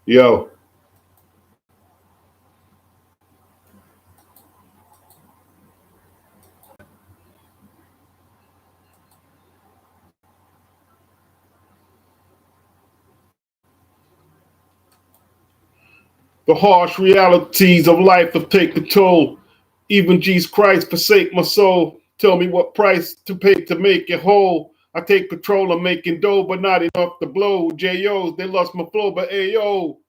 Yo. The harsh realities of life have taken toll. Even Jesus Christ forsake my soul. Tell me what price to pay to make it whole. I take control of making dough, but not enough to blow. J.O.'s, they lost my flow, but A.O.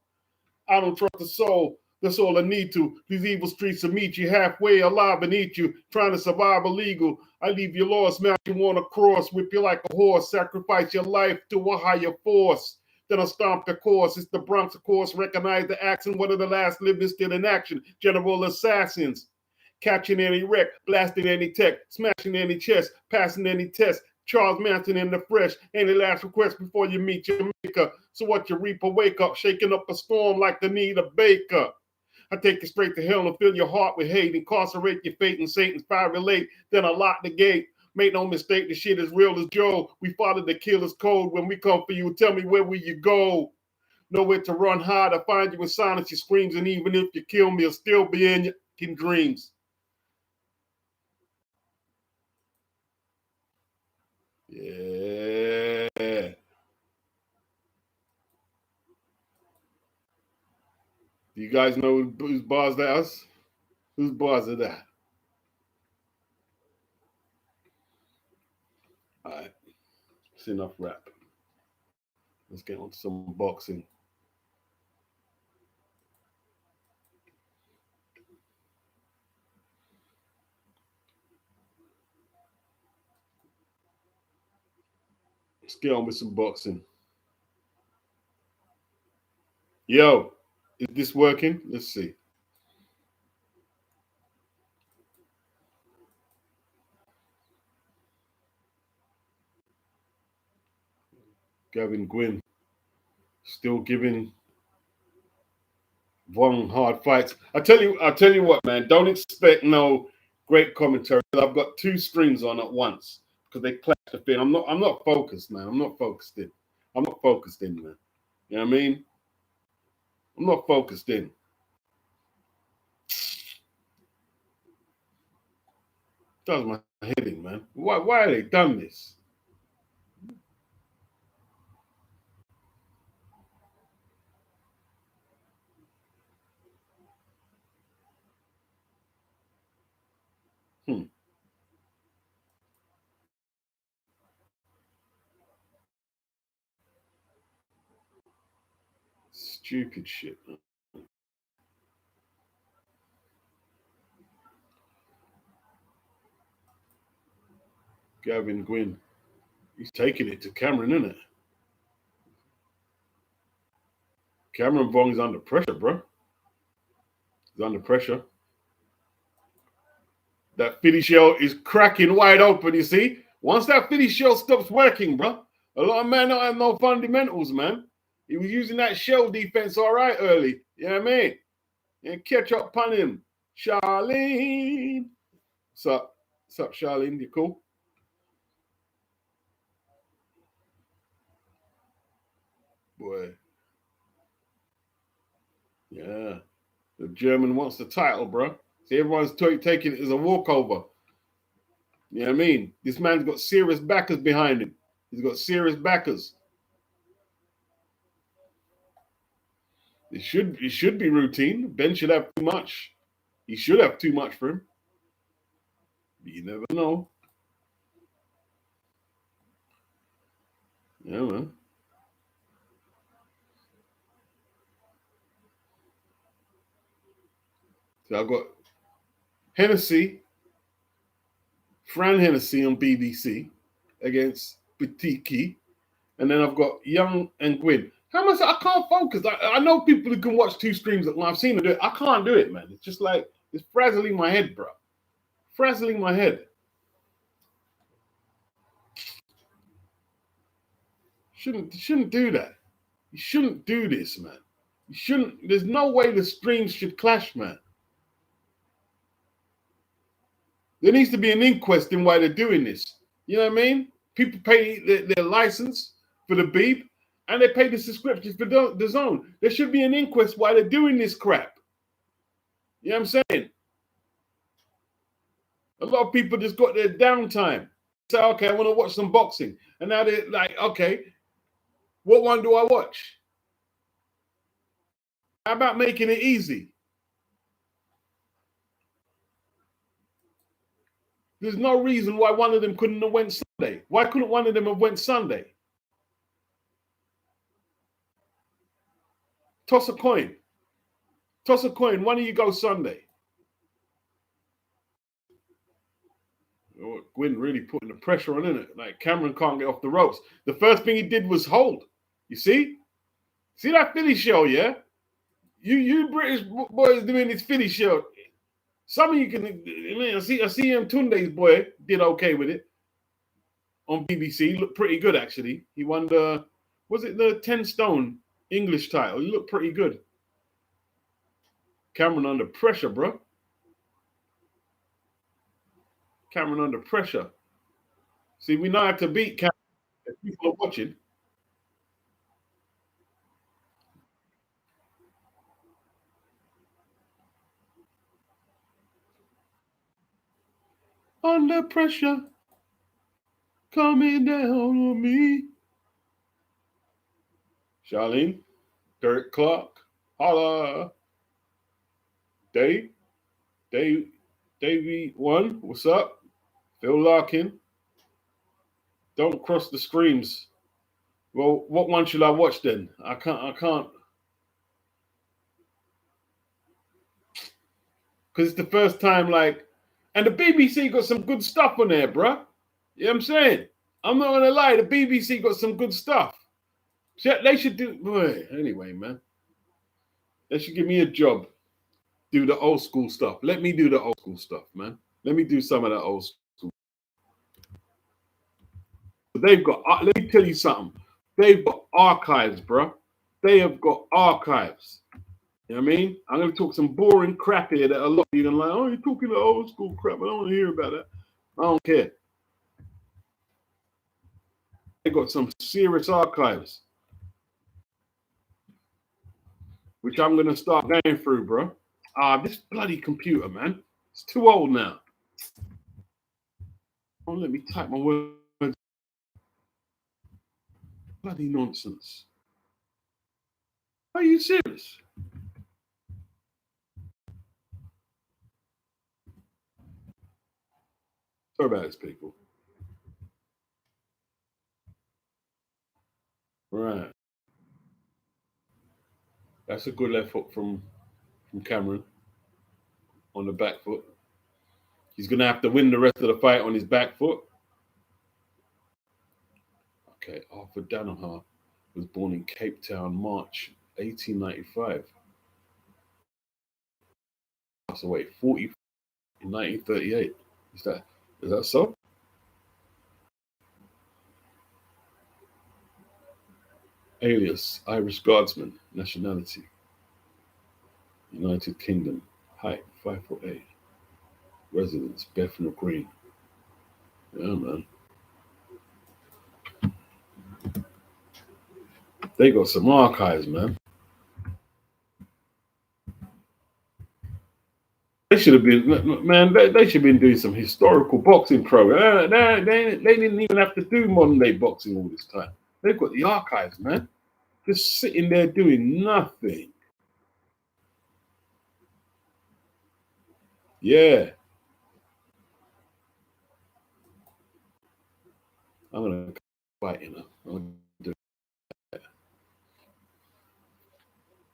I don't trust the soul. That's all I need to. These evil streets will meet you halfway alive and eat you. Trying to survive illegal. I leave you lost, man. You want to cross, whip you like a horse, sacrifice your life to a higher force. Then I stomp the course. It's the Bronx, of course. Recognize the accent. One of the last living still in action. General assassins. Catching any wreck, blasting any tech, smashing any chest, passing any test. Charles Manson in the fresh. Any last request before you meet your maker? So what you reap or wake up, shaking up a storm like the need of Baker. I take you straight to hell and fill your heart with hate, incarcerate your fate in Satan's fire relate. Then I lock the gate. Make no mistake, the shit is real as Joe. We follow the killer's code. When we come for you, tell me where will you go? Nowhere to run hard. I find you in silence, your screams, and even if you kill me, I'll still be in your dreams. Yeah. Do you guys know whose bars that is? Whose bars are that? All right. It's enough rap. Let's get on to some boxing. Let's get on with some boxing. Yo, is this working? Let's see. Gavin Gwynn still giving Vaughn hard fights. I tell you what, man. Don't expect no great commentary. I've got two streams on at once because they clash the thing. I'm not focused, man. I'm not focused in. I'm not focused in, man. You know what I mean? I'm not focused in. Does my head in, man. Why have they done this? Hmm. Stupid shit, man. Gavin Gwynn. He's taking it to Cameron, isn't it? Cameron Vaughn is under pressure, bro. He's under pressure. That Philly shell is cracking wide open, you see? Once that Philly shell stops working, bro, a lot of men don't have no fundamentals, man. He was using that shell defense all right early. You know what I mean? And catch up upon him. Charlene. What's up, Charlene? You cool? Boy. Yeah. The German wants the title, bro. See, everyone's taking it as a walkover. You know what I mean? This man's got serious backers behind him. He's got serious backers. It should be routine. Ben should have too much. He should have too much for him. But you never know. Yeah, man. So I've got Hennessy, Fran Hennessy on BBC against Whittaker. And then I've got Young and Gwyn. How much I can't focus. I know people who can watch two streams at once. I've seen them do it. I can't do it, man. It's just like it's frazzling my head, bro. Frazzling my head. Shouldn't do that. You shouldn't do this, man. You shouldn't. There's no way the streams should clash, man. There needs to be an inquest in why they're doing this. You know what I mean? People pay their license for the beep. And they pay the subscriptions for the zone. There should be an inquest why they're doing this crap. You know what I'm saying? A lot of people just got their downtime. Say, okay, I want to watch some boxing. And now they're like, okay, what one do I watch? How about making it easy? There's no reason why one of them couldn't have went Sunday. Why couldn't one of them have went Sunday? Toss a coin. Toss a coin. One of you go Sunday. Oh, Gwyn really putting the pressure on, isn't it? Like Cameron can't get off the ropes. The first thing he did was hold. You see? See that Philly show, yeah? You British boys doing this Philly show. Some of you can. I see Tunde's boy did okay with it on BBC. He looked pretty good actually. He won was it the 10 stone English title? He looked pretty good. Cameron under pressure, bro. Cameron under pressure. See, we know how to beat Cameron if people are watching. Under pressure, coming down on me. Charlene, Derek Clarke, holla. Davey one, what's up? Phil Larkin. Don't cross the screams. Well, what one should I watch then? I can't. Because it's the first time, like, and the BBC got some good stuff on there, bruh. You know what I'm saying? I'm not gonna lie, the BBC got some good stuff. They should do, boy, anyway, man. They should give me a job. Do the old school stuff. Let me do the old school stuff, man. Let me do some of that old school. They've got, let me tell you something. They've got archives, bro. They have got archives. You know what I mean? I'm going to talk some boring crap here that a lot of you are like, oh, you're talking the old school crap. I don't want to hear about that. I don't care. They got some serious archives, which I'm going to start going through, bro. This bloody computer, man. It's too old now. Oh, let me type my words. Bloody nonsense. Are you serious? Sorry about this, people. Right. That's a good left hook from Cameron on the back foot. He's going to have to win the rest of the fight on his back foot. Okay, Arthur Danaher was born in Cape Town, March 1895. Passed away 40 in 1938. Is that so? Alias, Irish Guardsman, nationality, United Kingdom, height 5'8", residence, Bethnal Green. Yeah, man. They got some archives, man. They should have been, man. They should have been doing some historical boxing program. They didn't even have to do modern day boxing all this time. They've got the archives, man. Just sitting there doing nothing. Yeah. I'm gonna fight, you know. I'm gonna do that.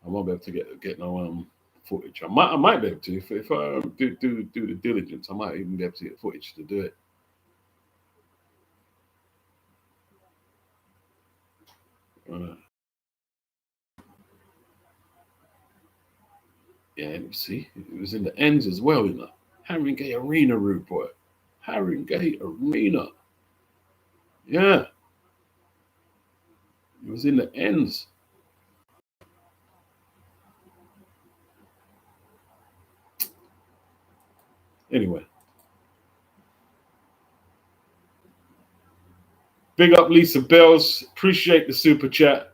I won't be able to get no footage. I might be able to if I do the diligence. I might even be able to get footage to do it. Yeah, see, it was in the ends as well, you know. Haringey Arena, rude boy. Haringey Arena. Yeah. It was in the ends. Anyway. Big up Lisa Bells. Appreciate the super chat.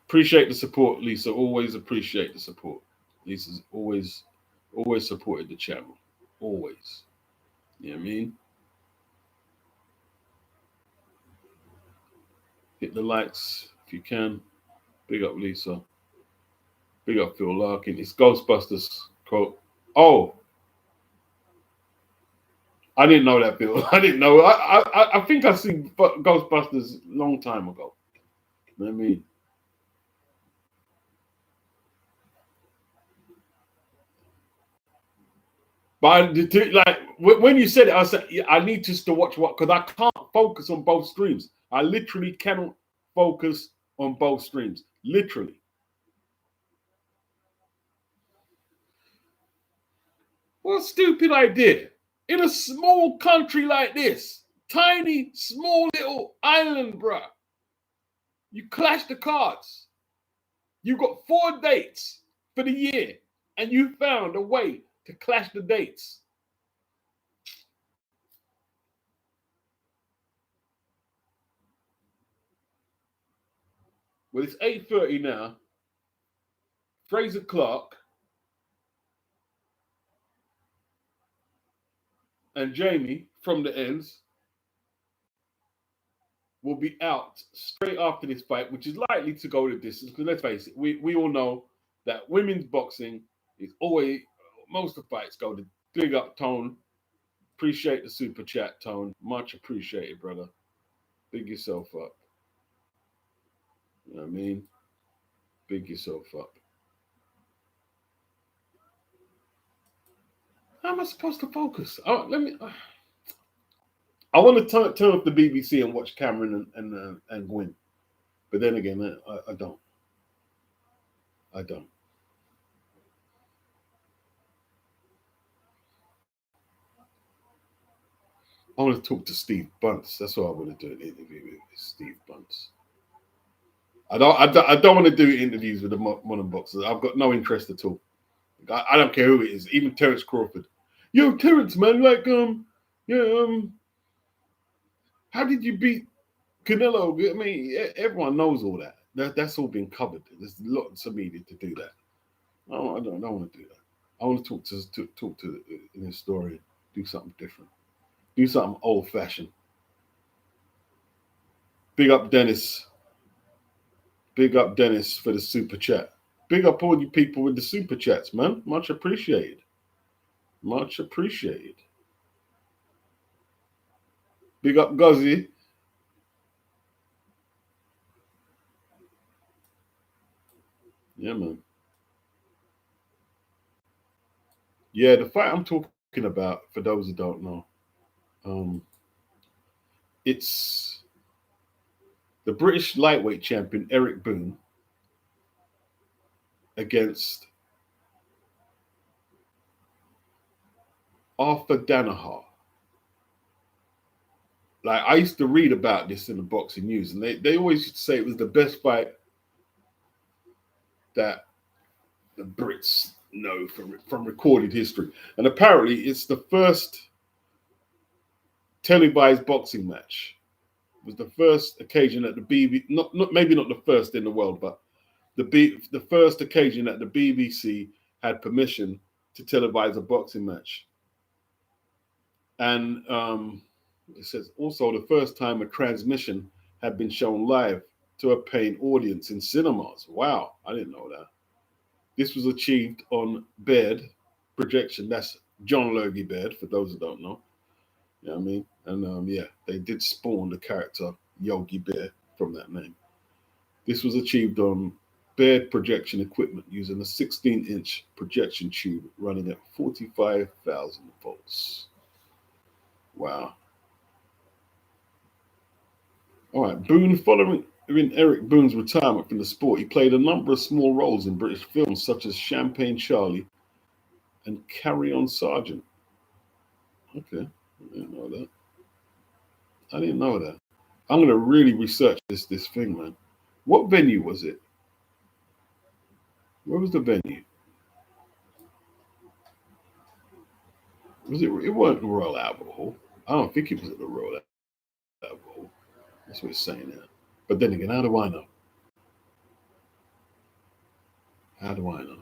Appreciate the support, Lisa. Always appreciate the support. Lisa's always supported the channel. Always. You know what I mean? Hit the likes if you can. Big up Lisa. Big up Phil Larkin. It's Ghostbusters quote. Oh, I didn't know that, Phil. I didn't know. I think I seen Ghostbusters a long time ago. You know what I mean? But like when you said it, I said I need to watch what because I can't focus on both streams. I literally cannot focus on both streams. Literally. What a stupid idea. In a small country like this, tiny, small little island, bruh. You clash the cards. You got 4 dates for the year, and you found a way to clash the dates. Well, it's 8:30 now. Frazer Clarke and Jeamie from the ends will be out straight after this fight, which is likely to go the distance. Because let's face it, we all know that women's boxing is always, most of the fights go to big up Tone. Appreciate the super chat, Tone. Much appreciated, brother. Big yourself up. You know what I mean? Big yourself up. How am I supposed to focus? I want to turn off the BBC and watch Cameron and Gwyn, but then again, I don't. I don't. I want to talk to Steve Bunce. That's what I want to do an interview with Steve Bunce. I don't want to do interviews with the modern boxers. I've got no interest at all. I don't care who it is, even Terence Crawford. Yo, Terence, man, like how did you beat Canelo? I mean, everyone knows all that. That's all been covered. There's lots of media to do that. I don't want to do that. I want to talk to an historian. Do something different. Do something old fashioned. Big up Dennis. Big up Dennis for the super chat. Big up all you people with the super chats, man. Much appreciated. Much appreciated. Big up Gavazi. Yeah, man. Yeah, the fight I'm talking about, for those who don't know, it's the British lightweight champion Eric Boone against Arthur Danaher. Like, I used to read about this in the boxing news, and they always used to say it was the best fight that the Brits know from recorded history. And apparently it's the first televised boxing match. It was the first occasion that the BBC, maybe not the first in the world, but the first occasion that the BBC had permission to televise a boxing match. And it says also the first time a transmission had been shown live to a paying audience in cinemas. Wow, I didn't know that. This was achieved on Baird projection. That's John Logie Baird, for those who don't know. You know what I mean? And yeah, they did spawn the character Yogi Bear from that name. This was achieved on Baird projection equipment using a 16-inch projection tube running at 45,000 volts. Wow. All right, Boone, following Eric Boone's retirement from the sport, he played a number of small roles in British films such as Champagne Charlie and Carry On Sergeant. Okay, I didn't know that. I didn't know that. I'm going to really research this thing, man. What venue was it? Where was the venue? Was it? It wasn't the Royal Albert Hall. I don't think it was at the Royal Albert Hall. That's what it's saying there. But then again, how do I know? How do I know?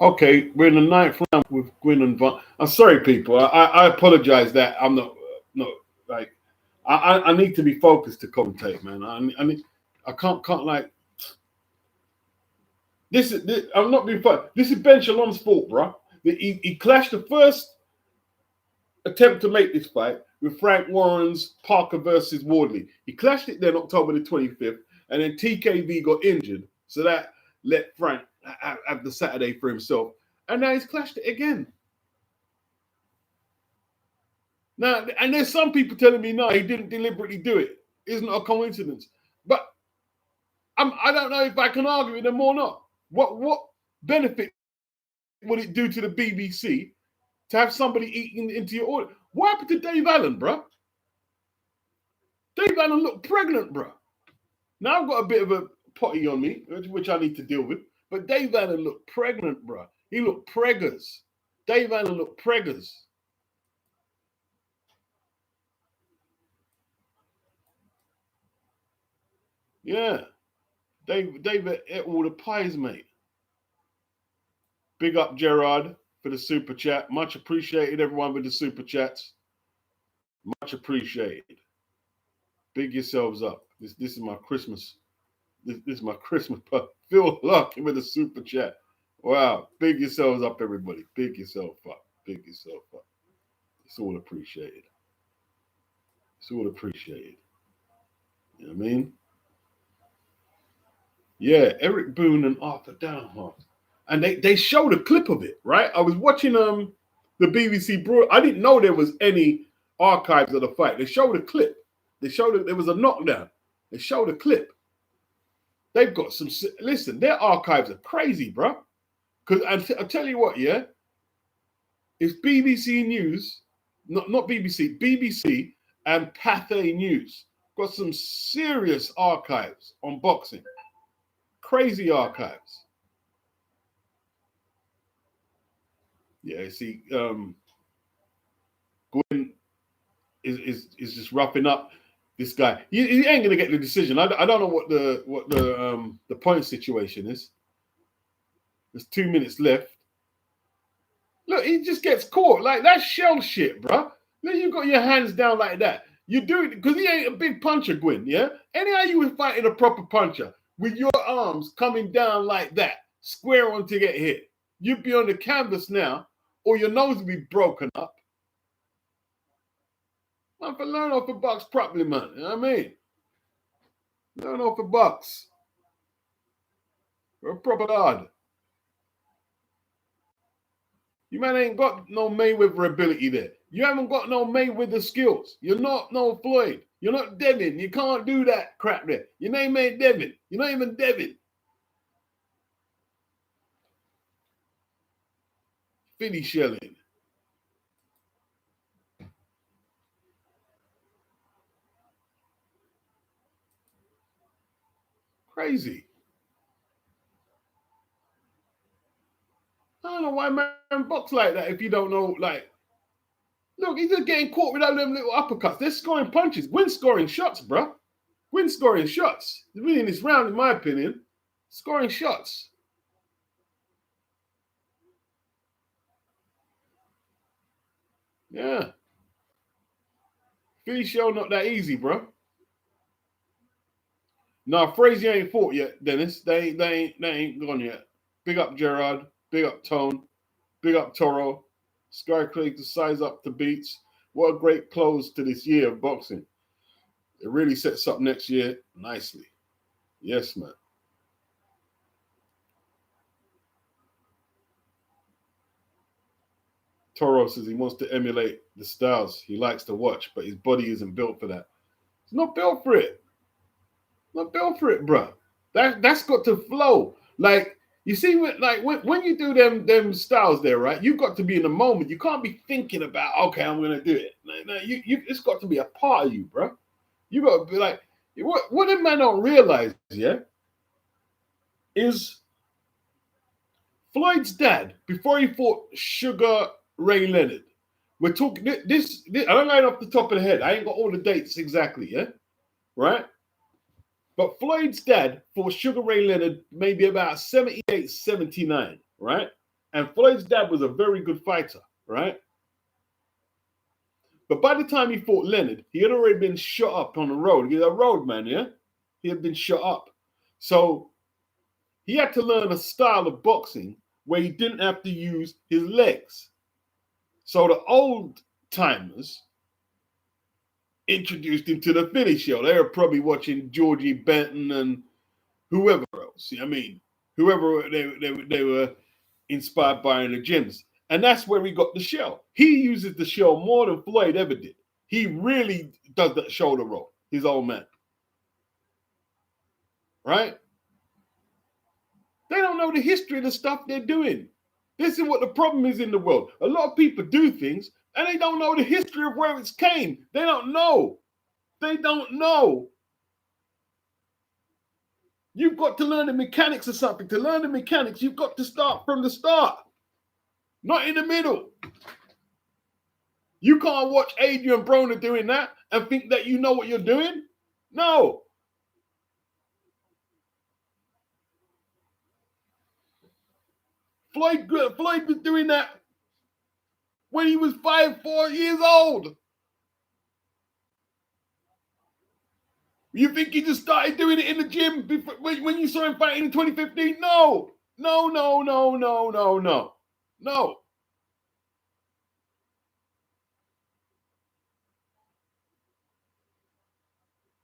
Okay, we're in the ninth round with Gwyn and Von. I'm sorry, people. I apologize that I'm not like I need to be focused to commentate, man. I can't like this. I'm not being fun. This is Ben Shalom's fault, bro. He clashed the first attempt to make this fight with Frank Warren's Parker versus Wardley. He clashed it then October the 25th, and then TKV got injured, so that let Frank have the Saturday for himself. And now he's clashed it again. Now, and there's some people telling me, no, he didn't deliberately do it. Isn't a coincidence. But I don't know if I can argue with them or not. What benefit would it do to the BBC to have somebody eating into your order? What happened to Dave Allen, bro? Dave Allen looked pregnant, bro. Now I've got a bit of a potty on me, which I need to deal with. But Dave Allen looked pregnant, bro. He looked preggers. Dave Allen looked preggers. Yeah. David ate all the pies, mate. Big up Gerard for the super chat. Much appreciated, everyone with the super chats. Much appreciated. Big yourselves up. This is my Christmas. This is my Christmas. Phil Lucky with the super chat. Wow. Big yourselves up, everybody. Big yourself up. Big yourself up. It's all appreciated. It's all appreciated. You know what I mean? Yeah, Eric Boone and Arthur Downhart. And they showed a clip of it, right? I was watching the BBC broad. I didn't know there was any archives of the fight. They showed a clip. They showed it. There was a knockdown. They showed a clip. They've got some. Listen, their archives are crazy, bro. Because I'll tell you what, yeah. It's BBC News, not BBC, BBC and Pathé News got some serious archives on boxing. Crazy archives. Yeah, see, Gwyn is just roughing up this guy. He ain't gonna get the decision. I don't know what the point situation is. There's 2 minutes left. Look, he just gets caught. Like, that's shell shit, bro. Look, you got your hands down like that. You do it because he ain't a big puncher, Gwyn, yeah? Anyhow, you was fighting a proper puncher with your arms coming down like that, square on to get hit. You'd be on the canvas now, or your nose would be broken up. Man, for learn off the box properly, man. You know what I mean? Learn off the box. We're proper hard. You man ain't got no Mayweather ability there. You haven't got no Mayweather skills. You're not no Floyd. You're not Devin. You can't do that crap there. Your name ain't Devin. You're not even Devin. Philly shelling. Crazy. I don't know why man box like that if you don't know, like, look, he's just getting caught with all them little uppercuts. They're scoring punches. Gwyn's scoring shots, bro. Gwyn's scoring shots. He's winning this round, in my opinion. Scoring shots. Yeah. Philly show not that easy, bro. No, Frazer ain't fought yet, Dennis. They ain't gone yet. Big up Gerard. Big up Tone. Big up Toro. Sky Craig to size up the beats. What a great close to this year of boxing. It really sets up next year nicely. Yes, man. Toro says he wants to emulate the styles he likes to watch, but his body isn't built for that. It's not built for it. Not built for it, bro. That's got to flow. Like, you see, when you do them styles there, right? You've got to be in the moment. You can't be thinking about, okay, I'm gonna do it. No, it's got to be a part of you, bro. You got to be like, what the man don't realize, yeah, is Floyd's dad before he fought Sugar Ray Leonard We're talking this I don't line off the top of the head. I ain't got all the dates exactly, yeah? Right? But Floyd's dad fought Sugar Ray Leonard maybe about 78, 79, right? And Floyd's dad was a very good fighter, right? But by the time he fought Leonard, he had already been shot up on the road. He's a road man, yeah? He had been shot up. So he had to learn a style of boxing where he didn't have to use his legs. So the old timers introduced him to the Philly show. They were probably watching Georgie Benton and whoever else. I mean, whoever they were inspired by in the gyms. And that's where he got the show. He uses the show more than Floyd ever did. He really does that shoulder roll, his old man. Right? They don't know the history of the stuff they're doing. This is what the problem is in the world. A lot of people do things and they don't know the history of where it came. They don't know. They don't know. You've got to learn the mechanics of something. To learn the mechanics, you've got to start from the start, not in the middle. You can't watch Adrian Broner doing that and think that you know what you're doing. No. Floyd was doing that when he was 4 years old. You think he just started doing it in the gym before, when you saw him fighting in 2015? No. No.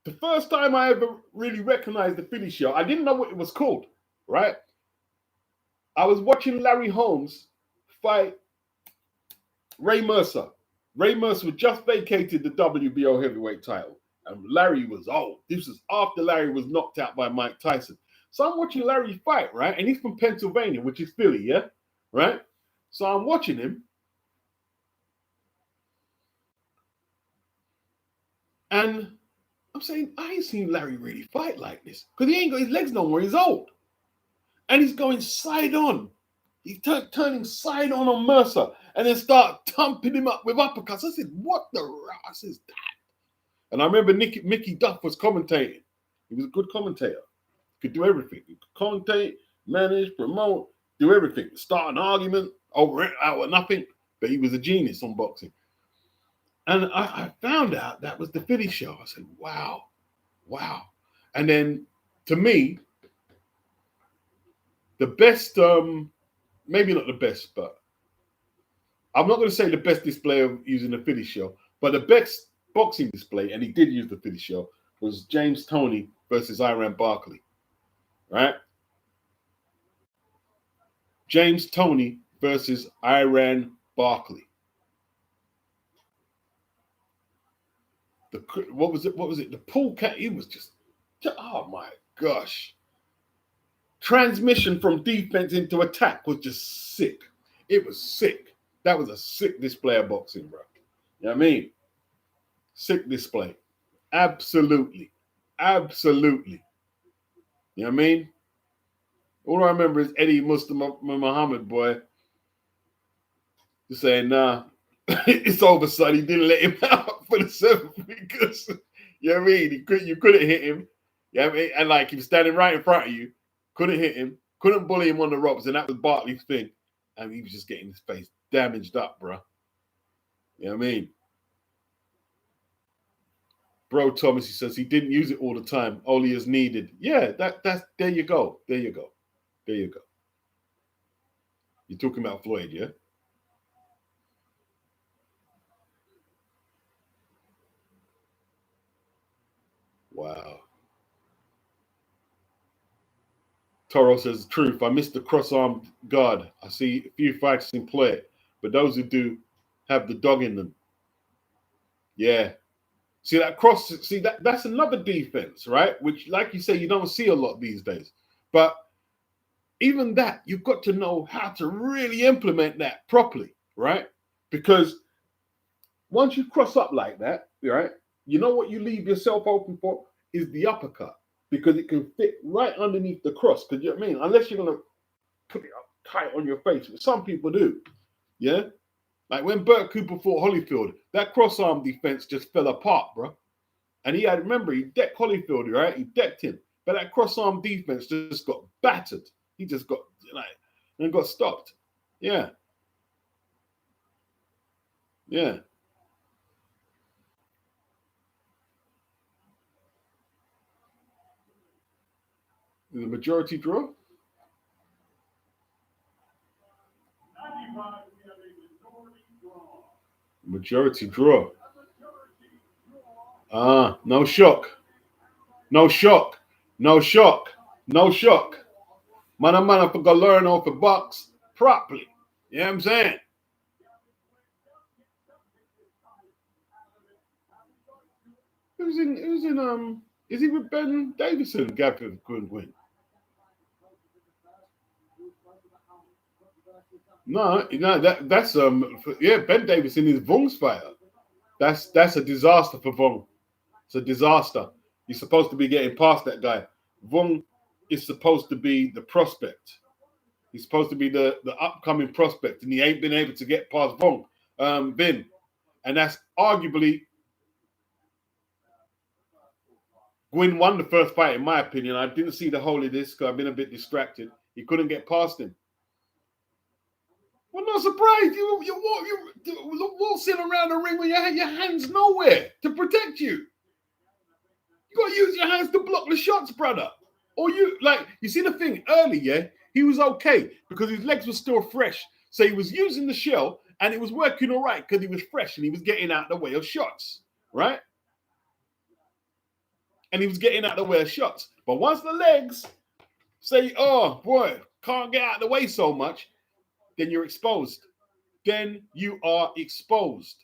The first time I ever really recognized the Philly show, I didn't know what it was called, right? I was watching Larry Holmes fight Ray Mercer. Ray Mercer had just vacated the WBO heavyweight title. And Larry was old. This was after Larry was knocked out by Mike Tyson. So I'm watching Larry fight, right? And he's from Pennsylvania, which is Philly, yeah? Right? So I'm watching him. And I'm saying, I ain't seen Larry really fight like this. Because he ain't got his legs no more. He's old. And he's going side on. He's turning side on Mercer. And then start thumping him up with uppercuts. I said, what the ass is that? And I remember Mickey Duff was commentating. He was a good commentator. He could do everything. He could commentate, manage, promote, do everything. Start an argument over it, out of nothing. But he was a genius on boxing. And I found out that was the Philly show. I said, wow. And then, to me, the best, maybe not the best, but I'm not going to say the best display of using the Philly show, but the best boxing display, and he did use the Philly show, was James Toney versus Iran Barkley, right? James Toney versus Iran Barkley. What was it? The pool cat. He was just, oh my gosh. Transmission from defense into attack was just sick. It was sick. That was a sick display of boxing, bro. You know what I mean? Sick display. Absolutely. You know what I mean? All I remember is Eddie Mustafa Muhammad, boy, just saying, nah, it's over, son. He didn't let him out for the 7th because, you know what I mean? You couldn't hit him. You know what I mean? And like he was standing right in front of you, couldn't hit him, couldn't bully him on the ropes, and that was Barkley's thing. And he was just getting his face damaged up, bro. You know what I mean? Bro Thomas, he says he didn't use it all the time, only as needed. Yeah, that's there you go. You're talking about Floyd, yeah? Wow. Toro says, truth, I missed the cross-armed guard. I see a few fighters employ it, but those who do have the dog in them. Yeah. See that's another defense, right? Which, like you say, you don't see a lot these days. But even that, you've got to know how to really implement that properly, right? Because once you cross up like that, right, you know what you leave yourself open for is the uppercut, because it can fit right underneath the cross. Because you know what I mean? Unless you're going to put it up tight on your face, which some people do, yeah? Like when Burt Cooper fought Holyfield, that cross-arm defense just fell apart, bro. And he had, remember, he decked Holyfield, right? He decked him. But that cross-arm defense just got battered. He just got, like, and got stopped. Yeah. Yeah. The majority draw? Majority draw. No shock. No shock. No shock. No shock. Man, for go learn off the box properly. You know what I'm saying? It was in is he with Ben Davison? Gavin couldn't win. No, that's Ben Davison is Vung's fighter. That's a disaster for Vung. It's a disaster. He's supposed to be getting past that guy. Vung is supposed to be the prospect. He's supposed to be the upcoming prospect, and he ain't been able to get past Vung, Vin. And that's arguably Gwyn won the first fight, in my opinion. I didn't see the whole of this because I've been a bit distracted. He couldn't get past him. Well, not surprised. You waltzing around the ring with your hands nowhere to protect you. You got to use your hands to block the shots, brother. Or you see the thing early, yeah? He was okay because his legs were still fresh. So he was using the shell and it was working all right because he was fresh and he was getting out the way of shots, right? And he was getting out the way of shots. But once the legs say, oh, boy, can't get out of the way so much, then you're exposed. Then you are exposed.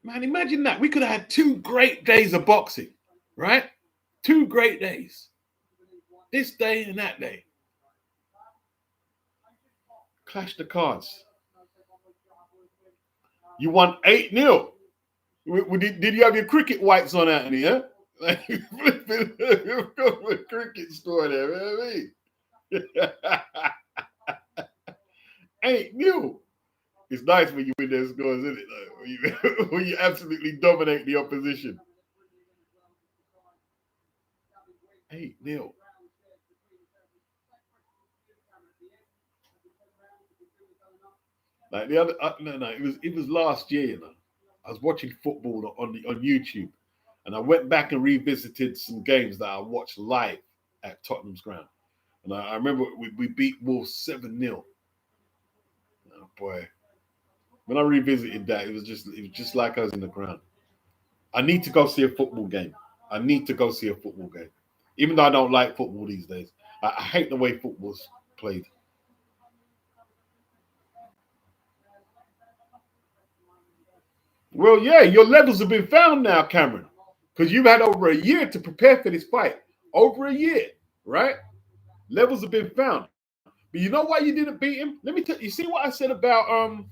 Man, imagine that. We could have had 2 great days of boxing, right? 2 great days. This day and that day. Clash the cards. You won 8-0. Did you have your cricket whites on, Anthony? Yeah, like cricket score there, man. 8-0. It's nice when you win those scores, isn't it? Like, when you absolutely dominate the opposition. 8-0. Like the other, it was last year. You know, I was watching football on YouTube, and I went back and revisited some games that I watched live at Tottenham's ground. And I remember we beat Wolves 7-0. Oh boy. When I revisited that, it was just like I was in the ground. I need to go see a football game. Even though I don't like football these days. I hate the way football's played. Well, yeah, your levels have been found now, Cameron. Because you've had over a year to prepare for this fight. Over a year, right? Levels have been found. But you know why you didn't beat him? Let me tell you. See what I said about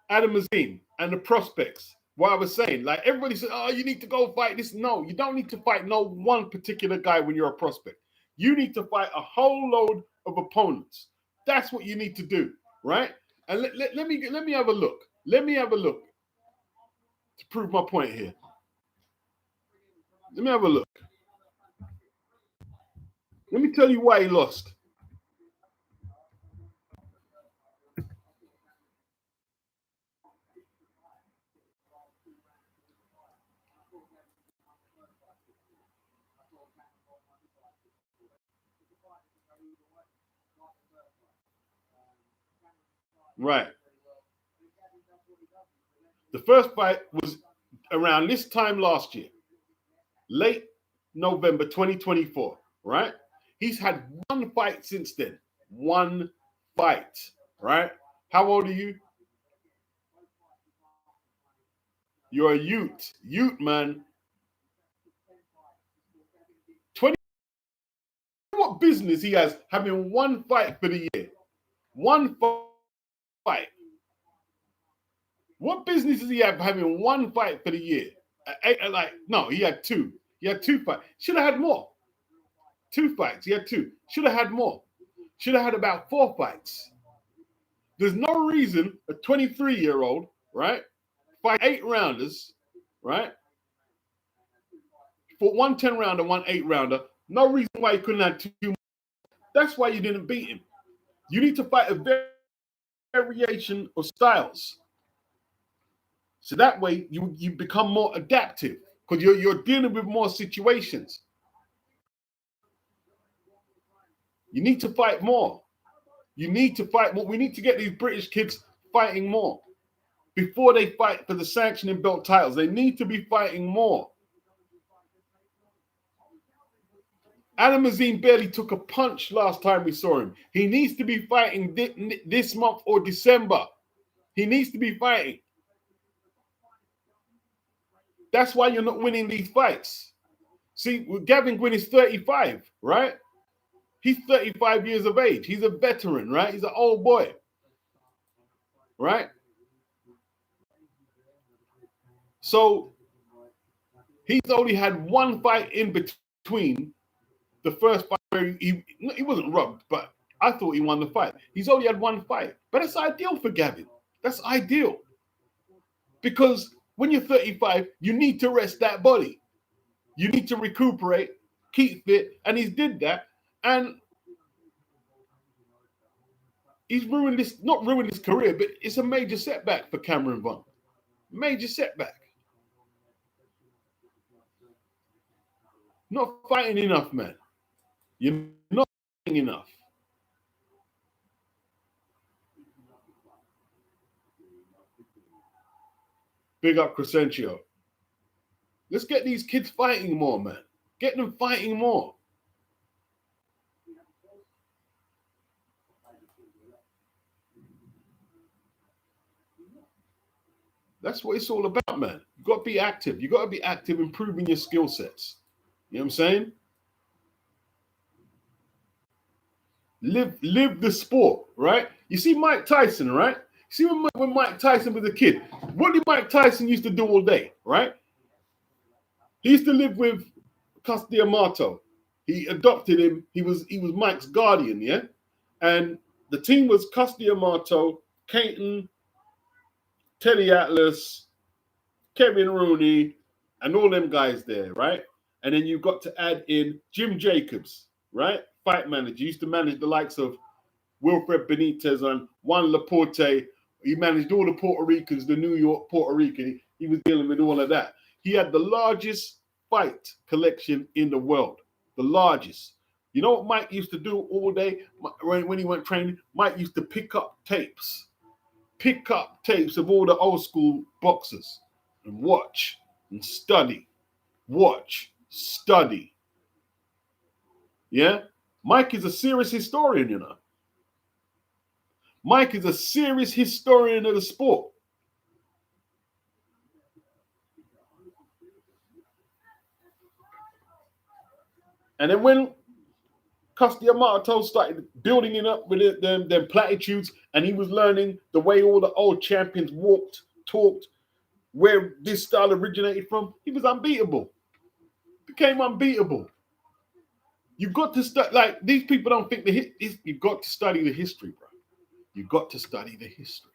Adam Azim and the prospects. What I was saying, like everybody said, oh, you need to go fight this. No, you don't need to fight no one particular guy when you're a prospect. You need to fight a whole load of opponents. That's what you need to do, right? And let me have a look. Let me have a look to prove my point here. Let me have a look. Let me tell you why he lost. Right. The first fight was around this time last year, late November 2024, right? He's had one fight since then. One fight, right? How old are you? You're a Ute. Ute, man. 20. What business he has having one fight for the year? One fight. fight. What business does he have having one fight for the year? No, he had two. He had two fights. Should have had more. Two fights. He had two. Should have had more. Should have had about 4 fights. There's no reason a 23-year-old, right, fight 8-rounders, right? For one 10-rounder, one 8-rounder. No reason why he couldn't have 2 more. That's why you didn't beat him. You need to fight a variation of styles. So that way you become more adaptive because you're dealing with more situations. You need to fight more. You need to fight more. We need to get these British kids fighting more before they fight for the sanctioning belt titles. They need to be fighting more. Adam Azim barely took a punch last time we saw him. He needs to be fighting this month or December. He needs to be fighting. That's why you're not winning these fights. See, Gavin Gwynn is 35, right? He's 35 years of age. He's a veteran, right? He's an old boy, right? So he's only had one fight in between the first fight where he wasn't robbed, but I thought he won the fight. He's only had one fight. But that's ideal for Gavin. That's ideal. Because when you're 35, you need to rest that body. You need to recuperate, keep fit, and he's did that. And he's not ruined his career, but it's a major setback for Cameron Vaughn. Major setback. Not fighting enough, man. You're not fighting enough. Big up Crescentio. Let's get these kids fighting more, man. Get them fighting more. That's what it's all about, man. You got to be active. You got to be active, improving your skill sets. You know what I'm saying? Live the sport, right? You see Mike Tyson, right? See when Mike Tyson was a kid, what did Mike Tyson used to do all day, right? He used to live with Cus D'Amato. He adopted him. He was Mike's guardian, yeah? And the team was Cus D'Amato, Caton, Teddy Atlas, Kevin Rooney, and all them guys there, right? And then you've got to add in Jim Jacobs, right? Fight manager. He used to manage the likes of Wilfred Benitez and Juan Laporte. He managed all the Puerto Ricans, the New York Puerto Rican. He was dealing with all of that. He had the largest fight collection in the world. The largest. You know what Mike used to do all day when he went training? Mike used to pick up tapes of all the old school boxers and watch and study. Watch, study. Yeah? Mike is a serious historian, you know. Mike is a serious historian of the sport. And then when Cus D'Amato started building it up with them platitudes, and he was learning the way all the old champions walked, talked, where this style originated from, he was unbeatable. Became unbeatable. You've got to study, like, these people don't think you've got to study the history, bro. You've got to study the history.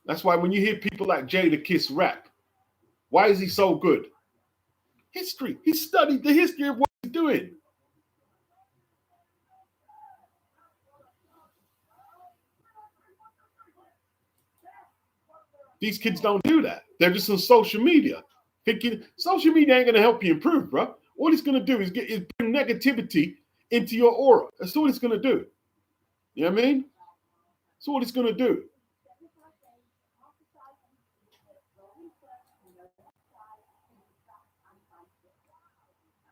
That's why when you hear people like Jada Kiss rap, why is he so good? History. He studied the history of what he's doing. These kids don't do that. They're just on social media. Thinking social media ain't going to help you improve, bro. All it's going to do is bring negativity into your aura. That's all it's going to do. You know what I mean? That's all it's going to do.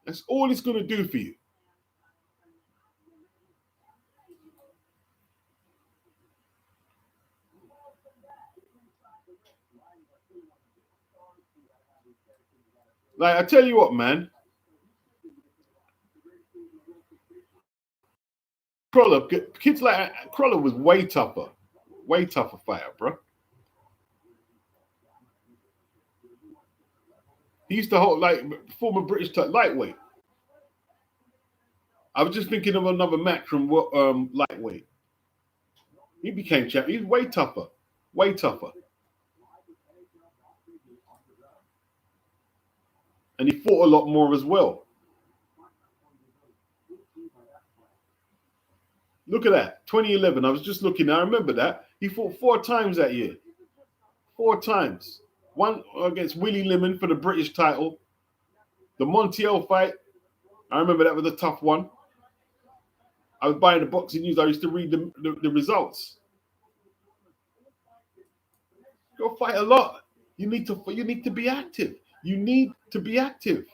That's all it's going to do for you. Like, I tell you what, man. Crawler, kids like Crawler was way tougher fighter, bro. He used to hold like former British lightweight. I was just thinking of another match from lightweight. He became champion. He's way tougher, way tougher, and he fought a lot more as well. Look at that, 2011. I was just looking. I remember that he fought 4 times that year. 4 times. One against Willie Lemon for the British title. The Montiel fight. I remember that was a tough one. I was buying the boxing news. I used to read the results. You'll fight a lot. You need to be active. You need to be active.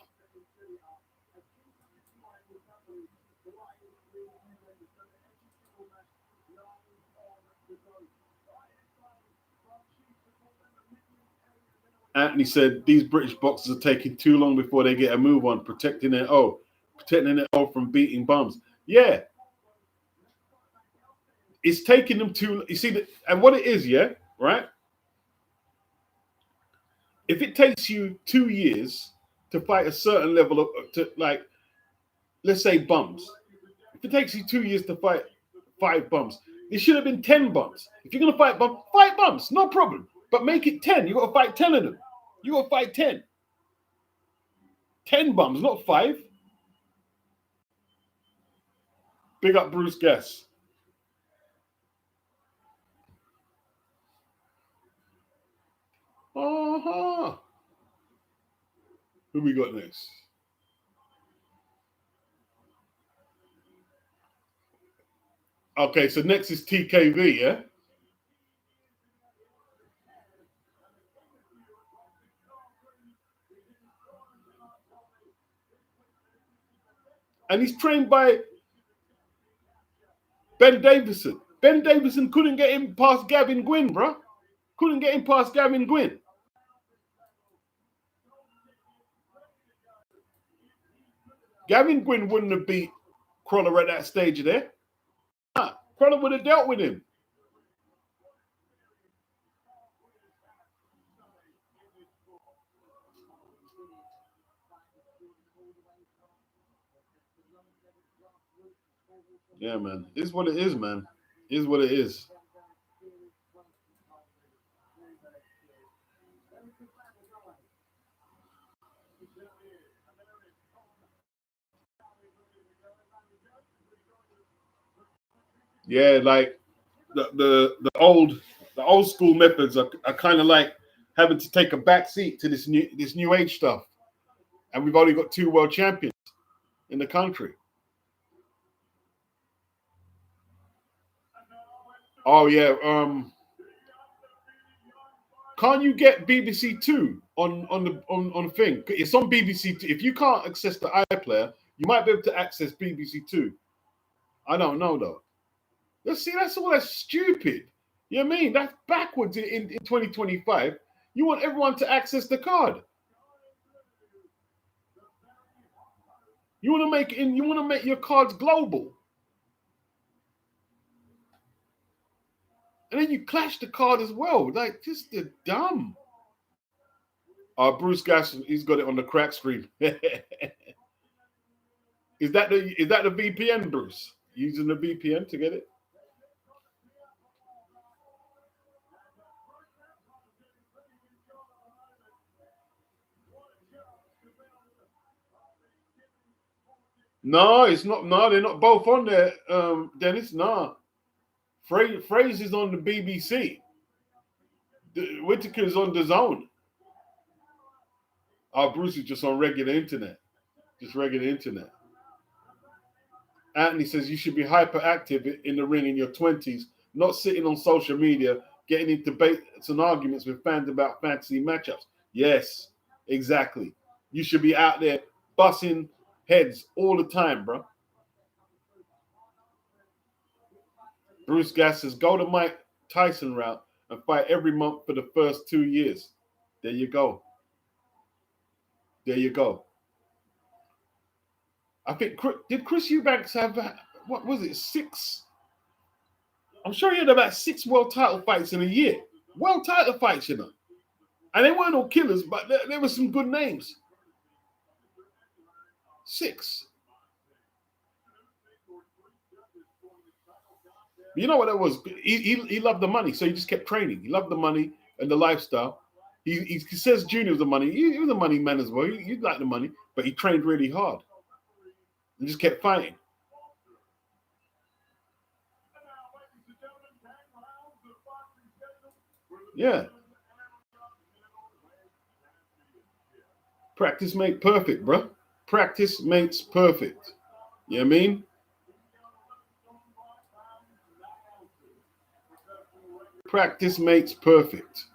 Anthony said these British boxers are taking too long before they get a move on, protecting their O from beating bums. Yeah. It's taking them too. You see, and what it is, yeah, right? If it takes you 2 years to fight a certain level of, let's say bums. If it takes you 2 years to fight 5 bums, it should have been 10 bums. If you're gonna fight bums, no problem. But make it 10. You got to fight 10 of them. You got to fight 10. 10 bums, not 5. Big up Bruce Gass. Uh-huh. Who we got next? Okay, so next is TKV, yeah? And he's trained by Ben Davison. Ben Davison couldn't get him past Gavin Gwynn, bro. Couldn't get him past Gavin Gwynn. Gavin Gwynn wouldn't have beat Crawler at that stage there. Crawler would have dealt with him. Yeah, man. It's what it is, man. It's what it is. Yeah, like the old school methods are kind of like having to take a back seat to this new age stuff. And we've only got 2 world champions in the country. Oh yeah. Can't you get BBC Two on the thing? It's on BBC Two. If you can't access the iPlayer, you might be able to access BBC Two. I don't know though. Let's see. That's stupid. You know what I mean? That's backwards in 2025. You want everyone to access the card. You want to make your cards global. And then you clash the card as well. Like, just the dumb. Bruce Gass, he's got it on the crack screen. Is that the VPN, Bruce? Using the VPN to get it? No, it's not. No, they're not both on there, Dennis. No. Fraser's on the BBC. Whittaker's on the Zone. Bruce is just on regular internet. Just regular internet. Anthony says you should be hyperactive in the ring in your 20s, not sitting on social media, getting into debates and arguments with fans about fantasy matchups. Yes, exactly. You should be out there busting heads all the time, bro. Bruce Gass says, go the Mike Tyson route and fight every month for the first 2 years. There you go. There you go. I think, did Chris Eubanks have what was it, 6? I'm sure he had about 6 world title fights in a year. World title fights, you know. And they weren't all killers, but there were some good names. 6. You know what that was? He loved the money, so he just kept training. He loved the money and the lifestyle. He says Junior was the money. He was a money man as well. He liked the money, but he trained really hard. He just kept fighting. Yeah. Practice makes perfect, bro. Practice makes perfect. You know what I mean? Practice makes perfect.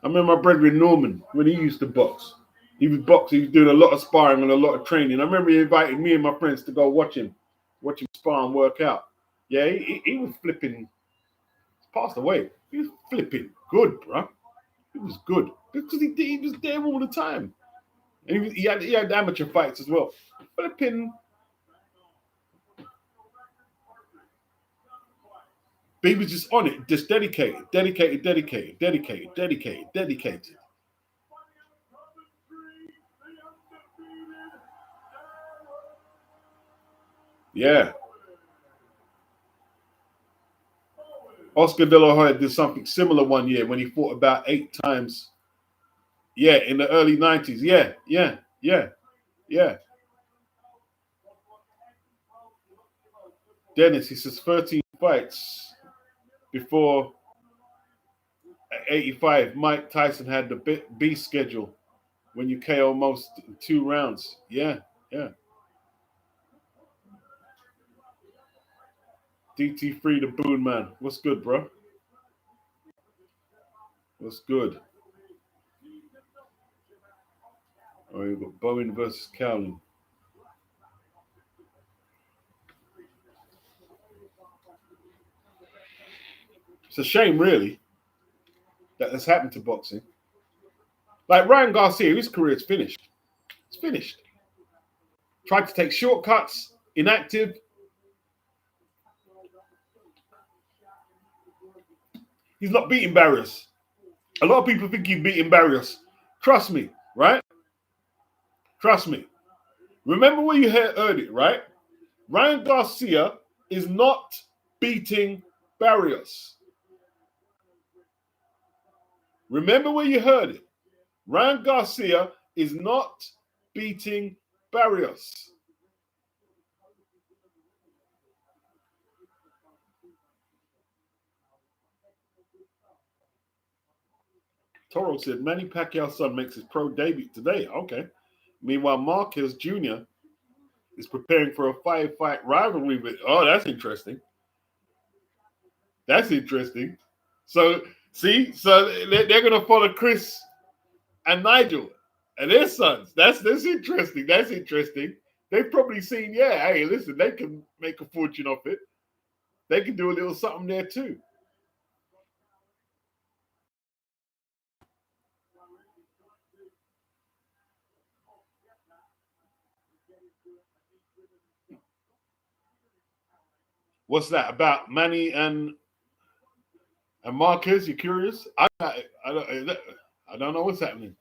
I remember my brother Norman, when he used to box. He was boxing, he was doing a lot of sparring and a lot of training. I remember he invited me and my friends to go watch him spar and work out. Yeah, he was flipping. He's passed away. He was flipping good, bro. He was good because he was there all the time, and he had amateur fights as well. Flipping. But he was just on it, just dedicated. Yeah. Oscar De La Hoya did something similar one year when he fought about 8 times. Yeah, in the early 90s. Yeah. Dennis, he says 13 fights before 85. Mike Tyson had the B schedule when you KO most 2 rounds. Yeah. DT Free the Boone Man. What's good, bro? What's good? Oh, you got Bowen versus Cowling. It's a shame, really, that has happened to boxing. Like Ryan Garcia, his career's finished. It's finished. Tried to take shortcuts, inactive. He's not beating Barrios. A lot of people think he's beating Barrios. Trust me, right? Trust me. Remember where you heard it, right? Ryan Garcia is not beating Barrios. Remember where you heard it. Ryan Garcia is not beating Barrios. Toro said Manny Pacquiao's son makes his pro debut today. Okay. Meanwhile, Marquez Jr. is preparing for a 5-fight rivalry with. Oh, that's interesting. That's interesting. So, see, they're going to follow Chris and Nigel and their sons. That's interesting. That's interesting. They've probably seen, yeah, hey, listen, they can make a fortune off it. They can do a little something there too. What's that about Manny and Marquez? You curious? I don't know what's happening.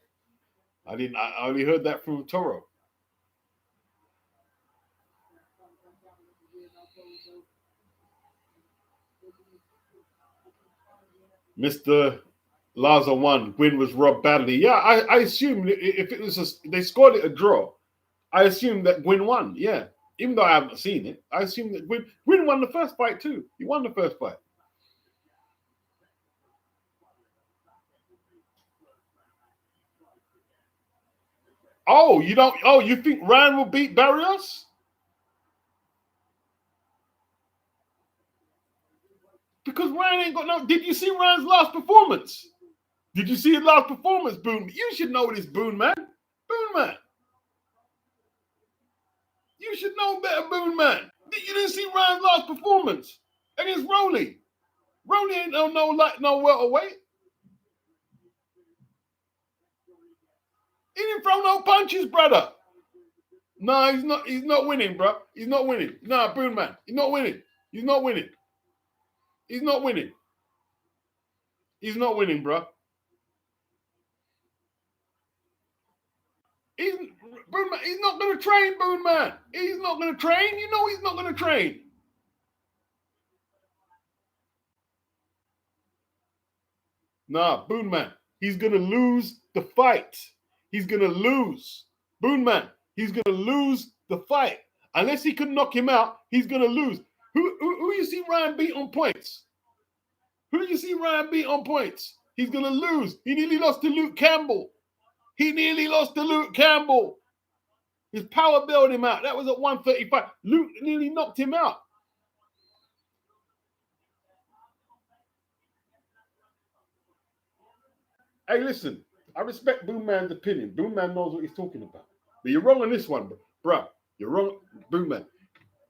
I only heard that from Toro. Mr. Laza won. Gwyn was robbed badly. Yeah, I assumed if it was they scored it a draw, I assumed that Gwyn won. Yeah, even though I haven't seen it, I assume that Gwyn won the first fight too. He won the first fight. Oh, you don't? Oh, you think Ryan will beat Barrios? Because Ryan ain't got no. Did you see Ryan's last performance? Did you see his last performance, Boone? You should know this, Boone man. Boone man. You should know better, Boone man. You didn't see Ryan's last performance against Rolly. Rolly ain't no welterweight. He didn't throw no punches, brother. No, he's not. He's not winning, bro. He's not winning. Nah, Boone man. He's not winning. He's not winning. He's not winning. He's not winning, bro. He's Boone man. He's not going to train, Boone man. He's not going to train. You know he's not going to train. Nah, Boone man. He's going to lose the fight. He's going to lose. Boone man. He's going to lose the fight. Unless he can knock him out, he's going to lose. Who you see Ryan beat on points? Who do you see Ryan beat on points? He's going to lose. He nearly lost to Luke Campbell. He nearly lost to Luke Campbell. His power bailed him out. That was at 135. Luke nearly knocked him out. Hey, listen. I respect Boom Man's opinion. Boom Man knows what he's talking about. But you're wrong on this one, bro. You're wrong, Boom Man.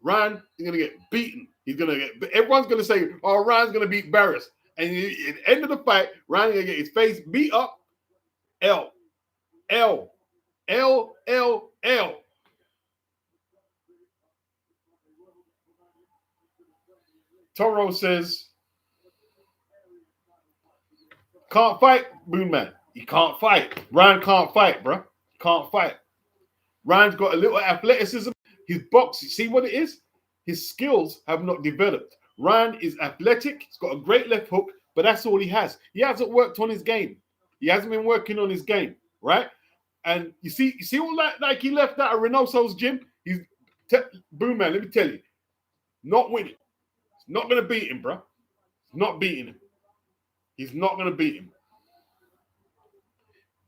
Ryan is going to get beaten. He's going to get. Everyone's going to say, "Oh, Ryan's going to beat Barris." And at the end of the fight, Ryan's going to get his face beat up. L. Toro says, "Can't fight, Boone man. He can't fight. Ryan can't fight, bro. Can't fight. Ryan's got a little athleticism. His boxing, see what it is? His skills have not developed. Ryan is athletic. He's got a great left hook, but that's all he has. He hasn't worked on his game. He hasn't been working on his game, right? And you see all that like he left out of Reynoso's gym. He's Boom man. Let me tell you, not winning. He's not gonna beat him, bro. He's not beating him. He's not gonna beat him.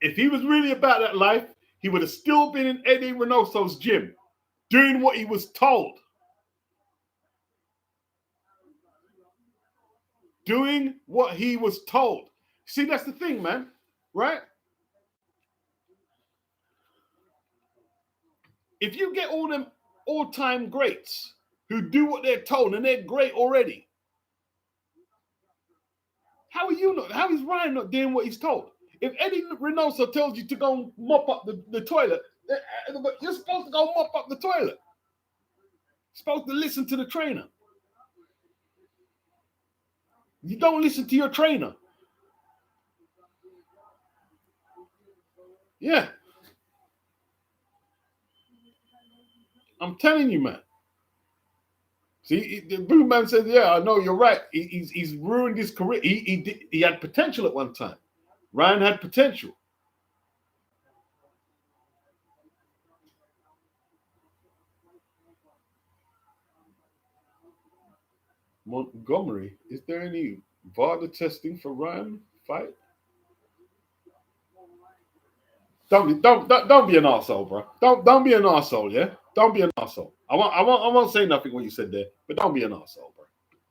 If he was really about that life, he would have still been in Eddie Reynoso's gym, doing what he was told. Doing what he was told. See, that's the thing, man. Right? If you get all them all-time greats who do what they're told and they're great already, how is Ryan not doing what he's told? If Eddie Reynoso tells you to go and mop up the toilet, you're supposed to go mop up the toilet. You're supposed to listen to the trainer. You don't listen to your trainer. Yeah. I'm telling you, man. See, the Boom Man said, "Yeah, I know you're right. He's ruined his career. He had potential at one time. Ryan had potential." Montgomery, is there any VADA testing for Ryan fight? Don't be an arsehole, bro. Don't be an arsehole, yeah? Don't be an arsehole. I won't say nothing what you said there, but don't be an arsehole, bro.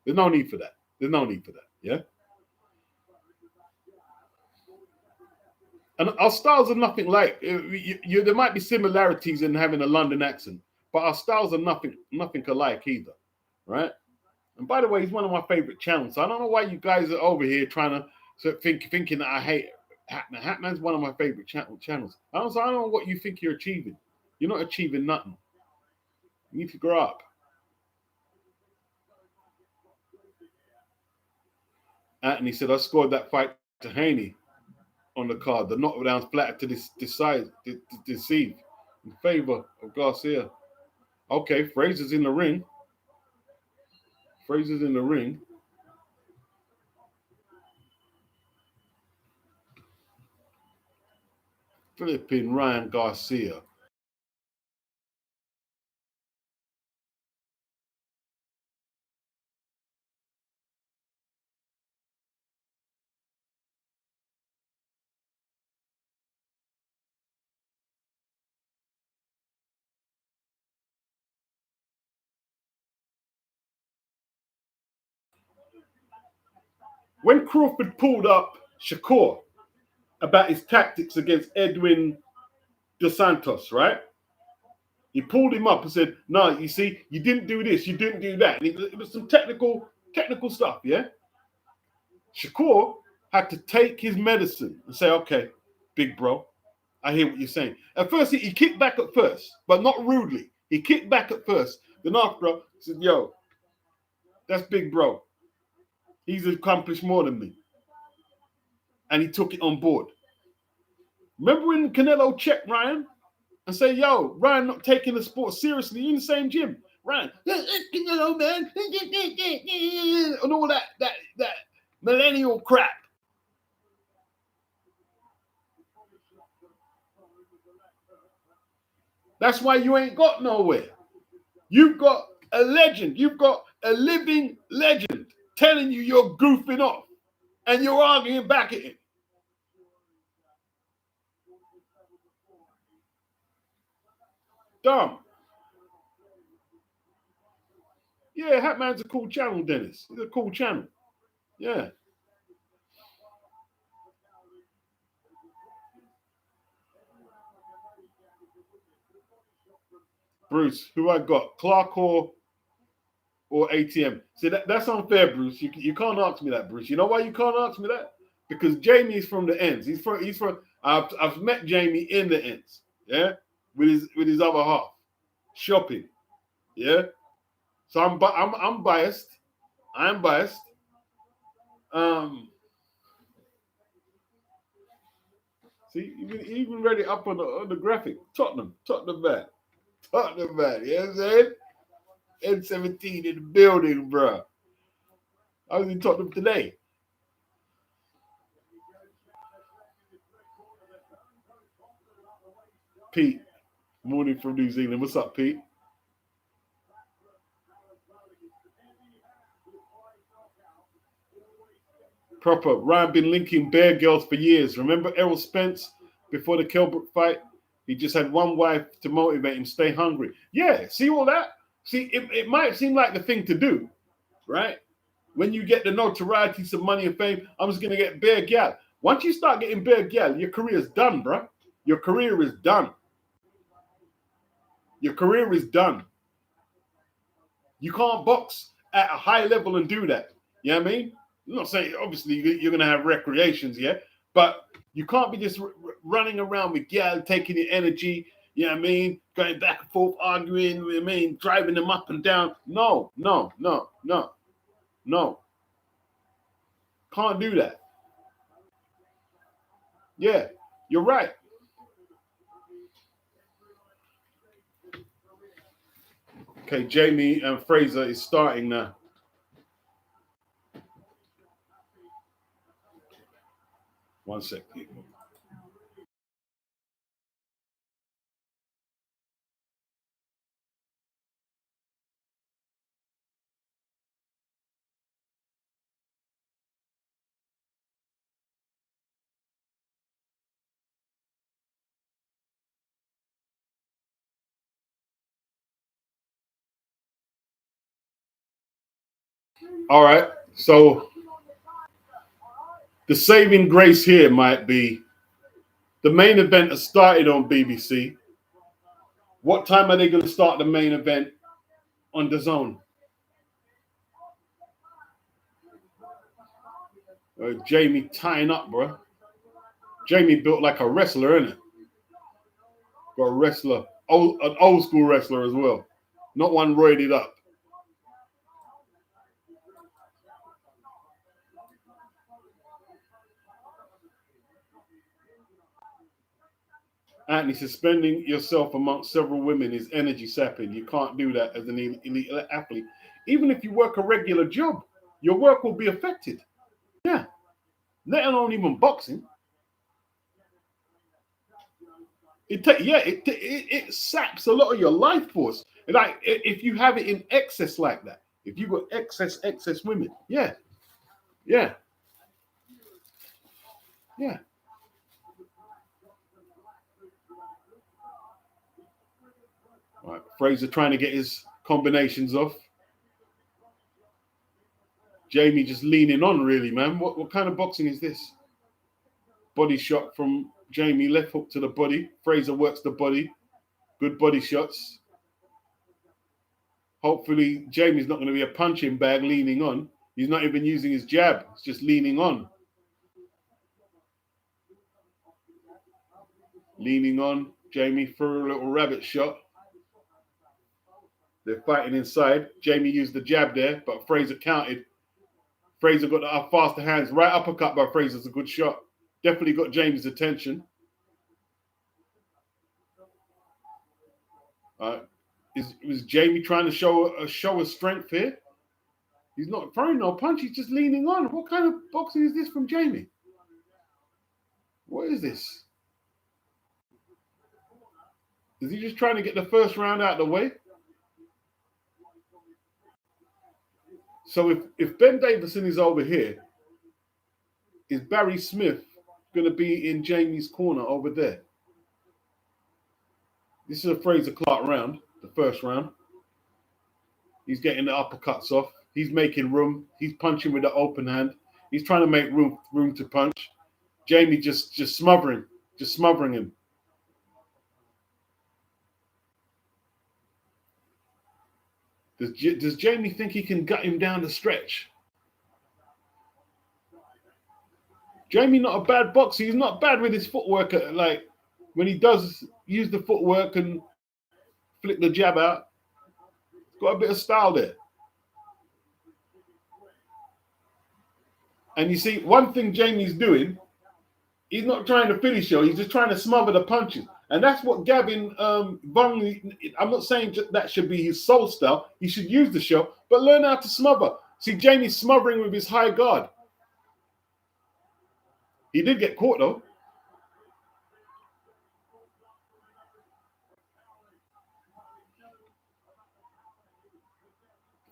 There's no need for that. There's no need for that, yeah? And our styles are nothing like. There might be similarities in having a London accent, but our styles are nothing alike either, right? And by the way, he's one of my favorite channels. So I don't know why you guys are over here trying to thinking that I hate Hatman. Hatman's one of my favorite channels. I don't know what you think you're achieving. You're not achieving nothing. You need to grow up. And he said, "I scored that fight to Haney on the card. The knockdown's flat to deceive in favor of Garcia." Okay, Frazer's in the ring. Frazer's in the ring. Flipping Ryan Garcia. When Crawford pulled up Shakur about his tactics against Edwin Dos Santos, right? He pulled him up and said, "No, you see, you didn't do this, you didn't do that." And it was some technical stuff, yeah? Shakur had to take his medicine and say, "Okay, big bro, I hear what you're saying. At first, he kicked back at first, but not rudely. He kicked back at first. Then after, he said, yo, that's big bro. He's accomplished more than me. And he took it on board. Remember when Canelo checked Ryan and say, yo, Ryan not taking the sport seriously in the same gym. Ryan, Canelo, man, and all that millennial crap. That's why you ain't got nowhere. You've got a legend. You've got a living legend telling you you're goofing off and you're arguing back at him. Dumb. Yeah, Hatman's a cool channel, Dennis. It's a cool channel. Yeah. Bruce, who I got? Clarke or ATM? See, that's unfair, Bruce. You can't ask me that, Bruce. You know why you can't ask me that? Because Jamie's from the ends. He's from. I've met Jeamie in the ends. Yeah, with his other half, shopping. Yeah, so I'm biased. I'm biased. See, even read it up on the graphic. Tottenham man. Tottenham man. You know what I'm saying? N17 in the building, bro. I was in Tottenham today. Pete, morning from New Zealand. What's up, Pete? Proper. Ryan been linking bear girls for years. Remember Errol Spence before the Kelbrook fight? He just had one wife to motivate him, stay hungry. Yeah, see all that? See, it might seem like the thing to do, right? When you get the notoriety, some money and fame, I'm just going to get bear gal. Once you start getting bear gal, your career is done, bro. Your career is done. Your career is done. You can't box at a high level and do that. You know what I mean? I'm not saying, obviously, you're going to have recreations, yeah? But you can't be just running around with gal, taking your energy, you know what I mean? Going back and forth, arguing, you know what I mean? Driving them up and down. No. Can't do that. Yeah, you're right. Okay, Jeamie and Frazer is starting now. One sec, people. All right, so the saving grace here might be the main event has started on BBC. What time are they going to start the main event on the zone? Jeamie tying up, bro. Jeamie built like a wrestler, isn't it? Got a wrestler, an old school wrestler as well, not one roided up. Anthony, suspending yourself amongst several women is energy sapping. You can't do that as an elite athlete. Even if you work a regular job, your work will be affected. Yeah. Let alone even boxing. It saps a lot of your life force. Like if you have it in excess like that, if you got excess women, yeah. All right, Frazer trying to get his combinations off. Jeamie just leaning on, really, man. What kind of boxing is this? Body shot from Jeamie, left hook to the body. Frazer works the body. Good body shots. Hopefully, Jeamie's not going to be a punching bag leaning on. He's not even using his jab. It's just leaning on. Leaning on. Jeamie threw a little rabbit shot. They're fighting inside. Jeamie used the jab there, but Frazer counted. Frazer got the faster hands. Right uppercut by Frazer's a good shot. Definitely got Jeamie's attention. Is Jeamie trying to show a strength here? He's not throwing no punch. He's just leaning on. What kind of boxing is this from Jeamie? What is this? Is he just trying to get the first round out of the way? So if Ben Davison is over here, is Barry Smith going to be in Jeamie's corner over there? This is a Frazer Clarke round, the first round. He's getting the uppercuts off. He's making room. He's punching with the open hand. He's trying to make room to punch. Jeamie just smothering him. Does Jeamie think he can gut him down the stretch? Jeamie not a bad boxer. He's not bad with his footwork. Like when he does use the footwork and flick the jab out, he's got a bit of style there. And you see, one thing Jeamie's doing, he's not trying to finish you. He's just trying to smother the punches. And that's what Gavin Bung, I'm not saying that should be his sole style. He should use the show, but learn how to smother. See, Jeamie's smothering with his high guard. He did get caught, though.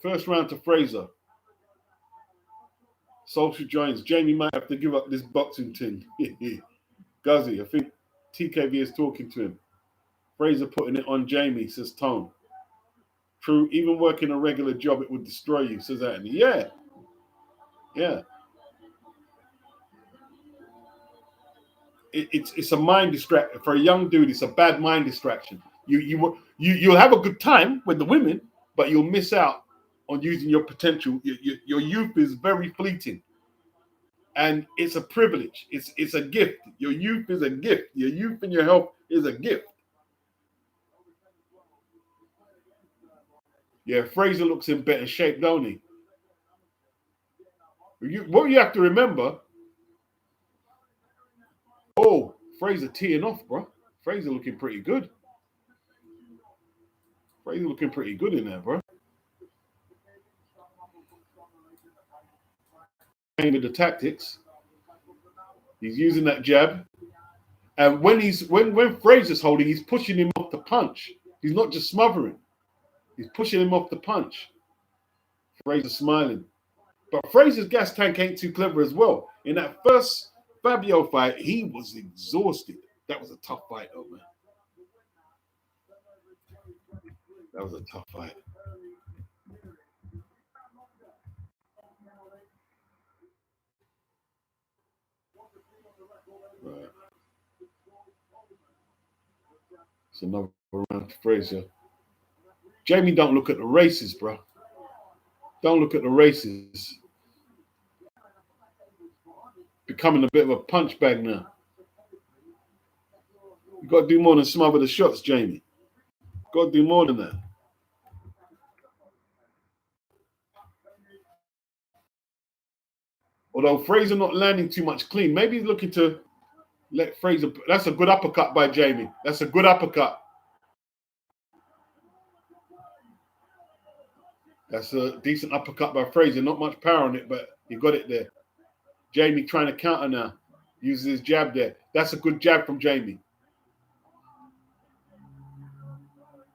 First round to Frazer. Social joins. Jeamie might have to give up this boxing thing. Gavazi, I think TKV is talking to him. Frazer putting it on Jeamie, says Tone. True, even working a regular job, it would destroy you, says Anthony. Yeah. Yeah. It's a mind distraction. For a young dude, it's a bad mind distraction. You'll have a good time with the women, but you'll miss out on using your potential. Your youth is very fleeting. And it's a privilege. It's a gift. Your youth is a gift. Your youth and your health is a gift. Yeah, Frazer looks in better shape, don't he? What you have to remember. Oh, Frazer teeing off, bro. Frazer looking pretty good. Frazer looking pretty good in there, bro. With the tactics. He's using that jab. And when Frazer's holding, he's pushing him off the punch. He's not just smothering. He's pushing him off the punch. Frazer smiling. But Frazer's gas tank ain't too clever as well. In that first Fabio fight, he was exhausted. That was a tough fight, though, man. That was a tough fight. Right. It's another round to Frazer. Jeamie don't look at the races, bro. Don't look at the races. Becoming a bit of a punch bag now. You got to do more than smother the shots, Jeamie. Got to do more than that. Although Frazer not landing too much clean, maybe he's looking to let Frazer. That's a good uppercut by Jeamie. That's a good uppercut. That's a decent uppercut by Frazer. Not much power on it, but he got it there. Jeamie trying to counter now. Uses his jab there. That's a good jab from Jeamie.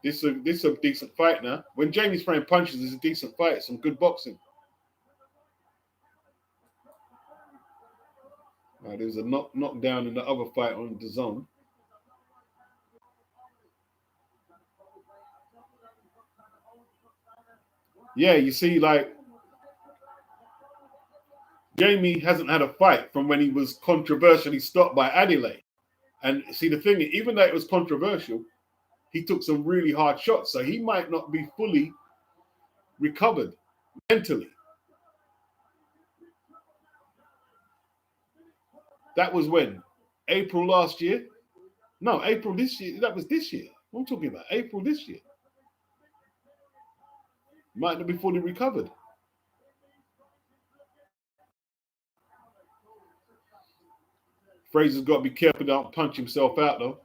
This is a decent fight now. When Jeamie's throwing punches, it's a decent fight. Some good boxing. There was a knockdown in the other fight on the zone. Yeah, you see, like, Jeamie hasn't had a fight from when he was controversially stopped by Adelaide. And see, the thing is, even though it was controversial, he took some really hard shots. So he might not be fully recovered mentally. That was when? April last year? No, April this year. That was this year. What I'm talking about, April this year. Might not be fully recovered. Frazer's got to be careful not punch himself out though.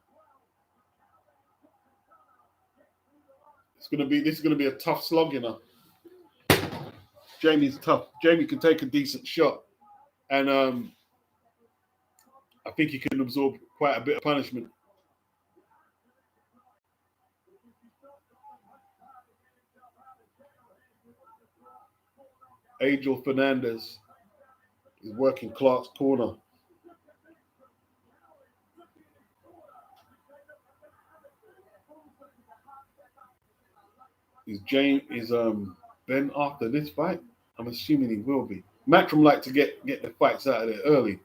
This is gonna be a tough slog, you know. Jeamie's tough. Jeamie can take a decent shot, and I think he can absorb quite a bit of punishment. Angel Fernandez is working Clarke's corner. Is Ben after this fight? I'm assuming he will be. Matchroom like to get the fights out of there early.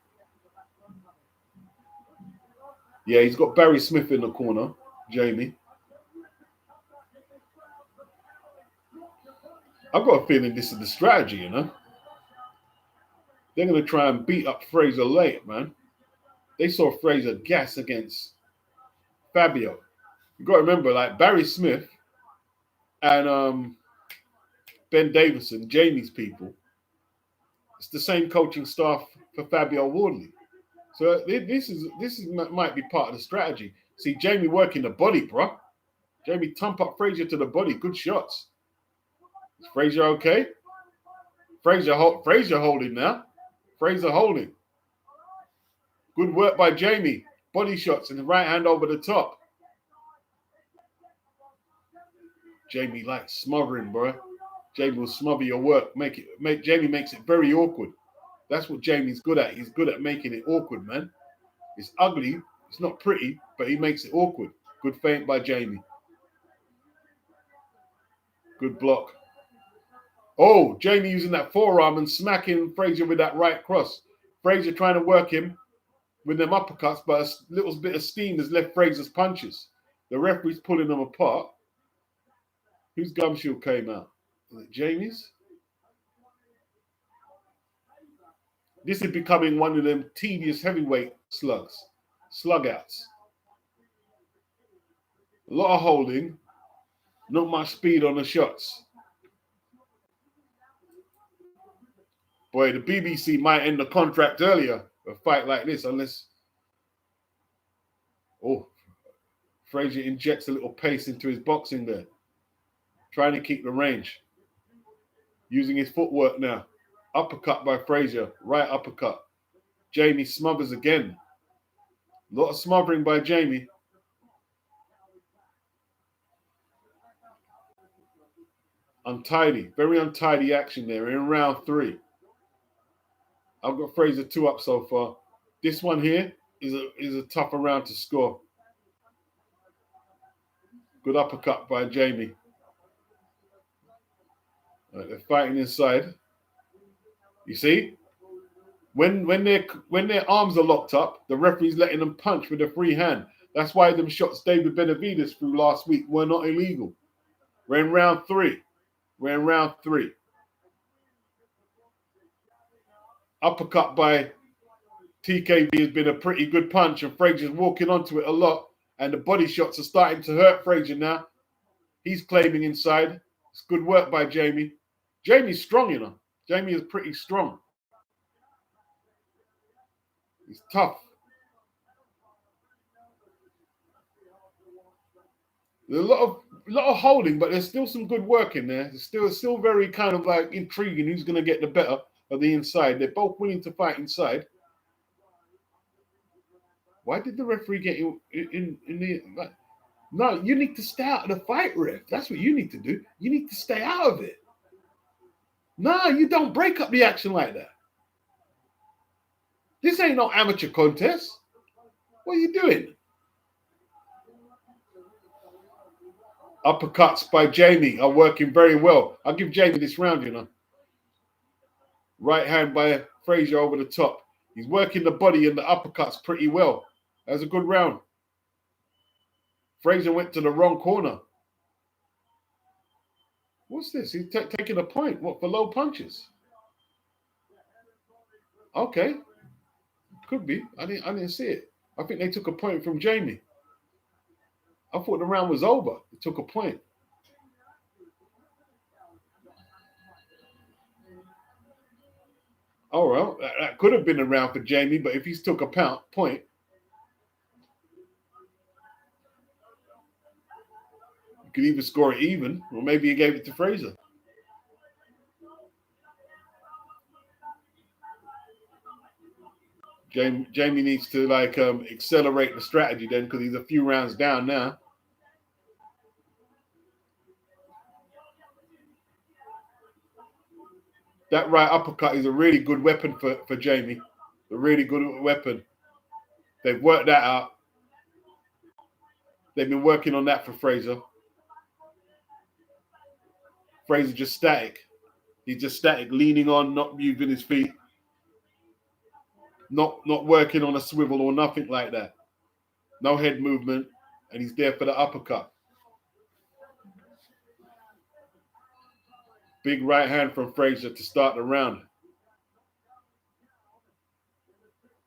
Yeah, he's got Barry Smith in the corner, Jeamie. I've got a feeling this is the strategy, you know. They're going to try and beat up Frazer late, man. They saw Frazer gas against Fabio. You got to remember, like Barry Smith and Ben Davison, Jeamie's people, it's the same coaching staff for Fabio Wardley. So this might be part of the strategy. See, Jeamie working the body, bro. Jeamie thump up Frazer to the body. Good shots. Is Frazer okay? Frazer holding now. Frazer holding. Good work by Jeamie. Body shots and the right hand over the top. Jeamie likes smothering, bro. Jeamie will smother your work. Jeamie makes it very awkward. That's what Jeamie's good at. He's good at making it awkward, man. It's ugly. It's not pretty, but he makes it awkward. Good feint by Jeamie. Good block. Oh, Jeamie using that forearm and smacking Frazer with that right cross. Frazer trying to work him with them uppercuts, but a little bit of steam has left Frazer's punches. The referee's pulling them apart. Whose gum shield came out? Is it Jeamie's? This is becoming one of them tedious heavyweight slug outs. A lot of holding, not much speed on the shots. Boy, the BBC might end the contract earlier, a fight like this, unless... Oh, Frazer injects a little pace into his boxing there. Trying to keep the range. Using his footwork now. Uppercut by Frazer, right uppercut. Jeamie smothers again. A lot of smothering by Jeamie. Untidy, very untidy action there in round 3. I've got Frazer 2 up so far. This one here is a tougher round to score. Good uppercut by Jeamie. Right, they're fighting inside. You see, when their arms are locked up, the referee's letting them punch with a free hand. That's why them shots David Benavidez threw last week were not illegal. We're in round 3. Uppercut by TKB has been a pretty good punch, and Frazer's walking onto it a lot, and the body shots are starting to hurt Frazer now. He's claiming inside. It's good work by Jeamie. Jeamie's strong, you know. Jeamie is pretty strong. He's tough. There's a lot of holding, but there's still some good work in there. It's still very kind of like intriguing who's going to get the better of the inside. They're both willing to fight inside. Why did the referee get you in the... Like, no, you need to stay out of the fight, ref. That's what you need to do. You need to stay out of it. No, you don't break up the action like that. This ain't no amateur contest. What are you doing? Uppercuts by Jeamie are working very well. I'll give Jeamie this round, you know. Right hand by Frazer over the top. He's working the body and the uppercuts pretty well. That was a good round. Frazer went to the wrong corner. What's this? He's taking a point. What, for low punches? Okay. Could be. I didn't see it. I think they took a point from Jeamie. I thought the round was over. It took a point. Oh, well, that could have been a round for Jeamie, but if he's took a point, you could even score it even, or maybe he gave it to Frazer. Jeamie needs to like accelerate the strategy then, because he's a few rounds down now. That right uppercut is a really good weapon for Jeamie. A really good weapon. They've worked that out. They've been working on that for Frazer. Frazer just static. He's just static, leaning on, not moving his feet. Not working on a swivel or nothing like that. No head movement, and he's there for the uppercut. Big right hand from Frazer to start the round.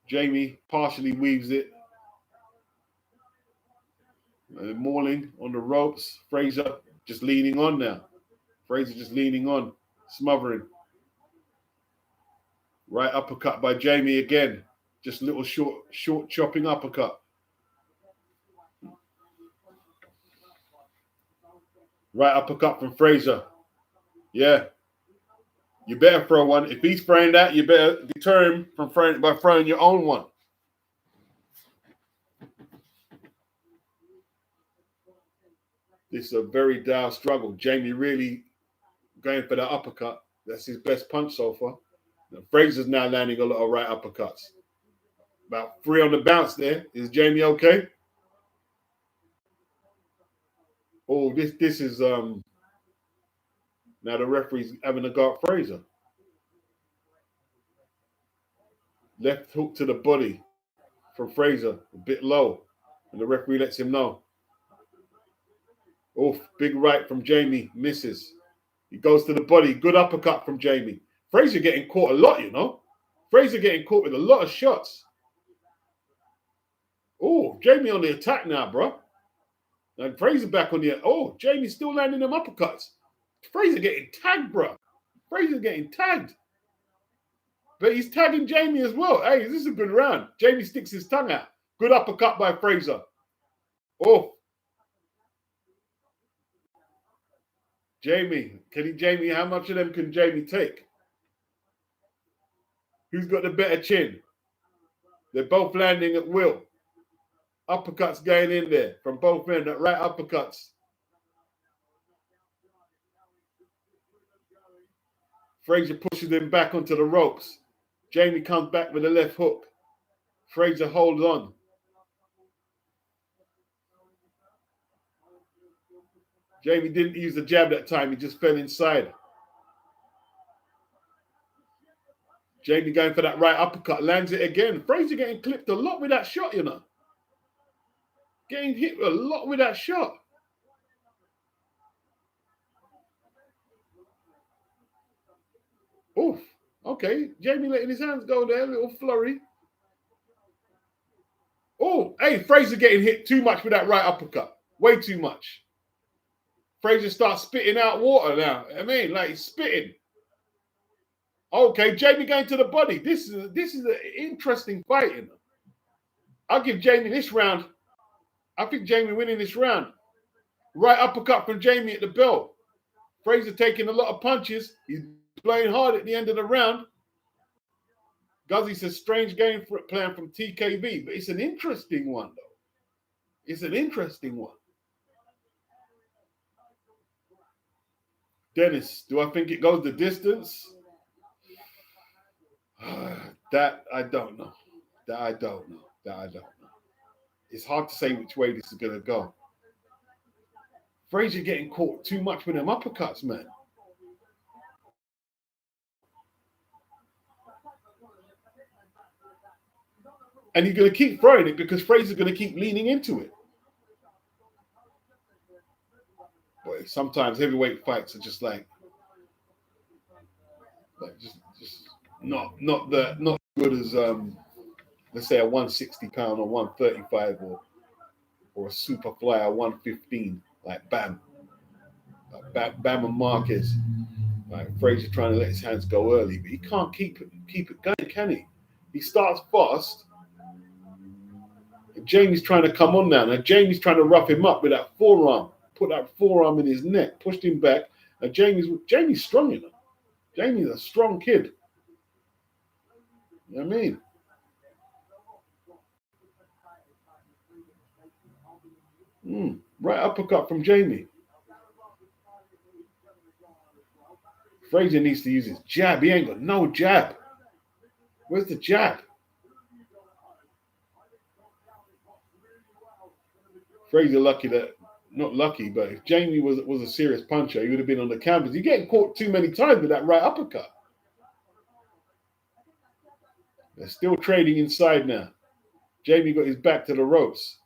Jeamie partially weaves it. Mauling on the ropes. Frazer just leaning on now. Frazer just leaning on, smothering. Right uppercut by Jeamie again. Just little short chopping uppercut. Right uppercut from Frazer. Yeah. You better throw one. If he's throwing that, you better deter him from throwing your own one. This is a very dour struggle. Jeamie really going for the uppercut. That's his best punch so far. Now, Frazer's now landing a lot of right uppercuts. About 3 on the bounce there. Is Jeamie okay? Oh, this is now the referee's having a go at Frazer. Left hook to the body from Frazer, a bit low, and the referee lets him know. Oh, big right from Jeamie, misses. He goes to the body, good uppercut from Jeamie. Frazer getting caught a lot, you know. Frazer getting caught with a lot of shots. Oh, Jeamie on the attack now, bro. And Frazer back on the. Oh, Jeamie still landing them uppercuts. Frazer getting tagged, bro. Frazer getting tagged. But he's tagging Jeamie as well. Hey, this is a good round. Jeamie sticks his tongue out. Good uppercut by Frazer. Oh. Jeamie, how much of them can Jeamie take? Who's got the better chin? They're both landing at will. Uppercuts going in there from both ends, that right uppercuts. Frazer pushes him back onto the ropes. Jeamie comes back with a left hook. Frazer holds on. Jeamie didn't use the jab that time. He just fell inside. Jeamie going for that right uppercut. Lands it again. Frazer getting clipped a lot with that shot, you know. Getting hit a lot with that shot. Oof. Okay. Jeamie letting his hands go there. A little flurry. Oh, hey, Frazer getting hit too much with that right uppercut. Way too much. Frazer starts spitting out water now. I mean, like he's spitting. Okay, Jeamie going to the body. This is an interesting fight, you know. I'll give Jeamie this round. I think Jeamie winning this round. Right uppercut from Jeamie at the bell. Frazer taking a lot of punches. He's playing hard at the end of the round. Gavazi says strange game plan from TKB, but it's an interesting one, though. It's an interesting one. Dennis, do I think it goes the distance? That I don't know. That I don't know. It's hard to say which way this is going to go. Frazer getting caught too much with them uppercuts, man. And he's going to keep throwing it because Frazer's going to keep leaning into it. Boy, sometimes heavyweight fights are just like just not good as let's say a 160 pound or 135 or or a super flyer 115 like Bam, Bam and Marquez. Like Frazer trying to let his hands go early, but he can't keep it going, can he? He starts fast. And Jeamie's trying to come on now. Now Jeamie's trying to rough him up with that forearm. Put that forearm in his neck, pushed him back. And Jeamie's strong enough. Jeamie's a strong kid. You know what I mean? Right uppercut from Jeamie. Frazer needs to use his jab. He ain't got no jab. Where's the jab? Frazer lucky that, not lucky, but if Jeamie was a serious puncher, he would have been on the canvas. You're getting caught too many times with that right uppercut. They're still trading inside now. Jeamie got his back to the ropes.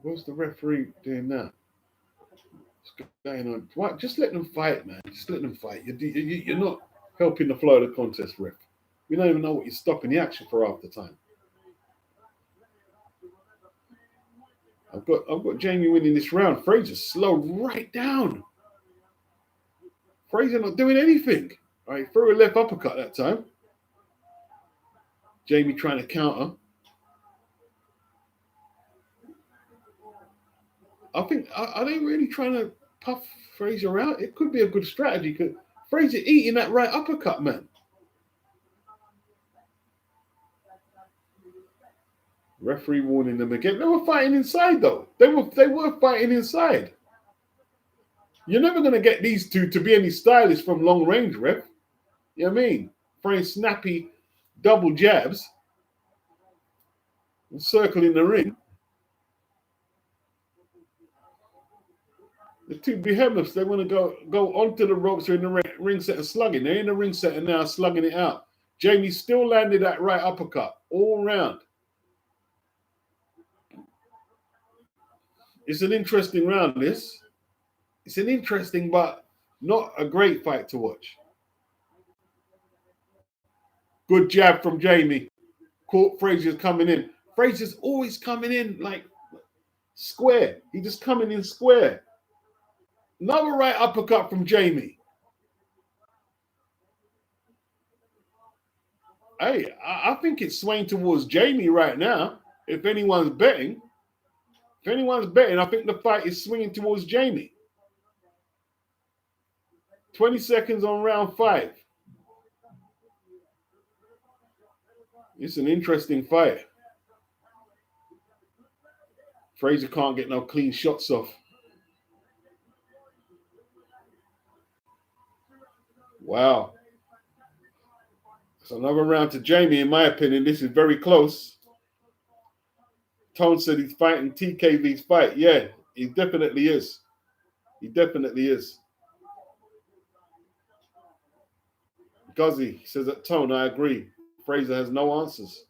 What's the referee doing now? What's going on? What? Just let them fight, man. Just let them fight. You're not helping the flow of the contest, ref. We don't even know what you're stopping the action for half the time. I've got Jeamie winning this round. Frazer slowed right down. Frazer not doing anything. All right, threw a left uppercut that time. Jeamie trying to counter. I think, are they really trying to puff Frazer out? It could be a good strategy because Frazer eating that right uppercut, man. Referee warning them again. They were fighting inside, though. They were fighting inside. You're never going to get these two to be any stylish from long range, ref. You know what I mean? Throwing snappy double jabs and circling the ring. The two behemoths, they want to go onto the ropes or in the ring set and slugging. They're in the ring set and now slugging it out. Jeamie still landed that right uppercut all round. It's an interesting round, this. It's an interesting but not a great fight to watch. Good jab from Jeamie. Caught Frazer's coming in. Frazer's always coming in like square. He just coming in square. Another right uppercut from Jeamie. Hey, I think it's swaying towards Jeamie right now. If anyone's betting, I think the fight is swinging towards Jeamie. 20 seconds on round 5. It's an interesting fight. Frazer can't get no clean shots off. Wow. It's another round to Jeamie, in my opinion. This is very close. Tone said he's fighting TKV's fight. Yeah, he definitely is. He definitely is. Gavazi says that Tone, I agree. Frazer has no answers.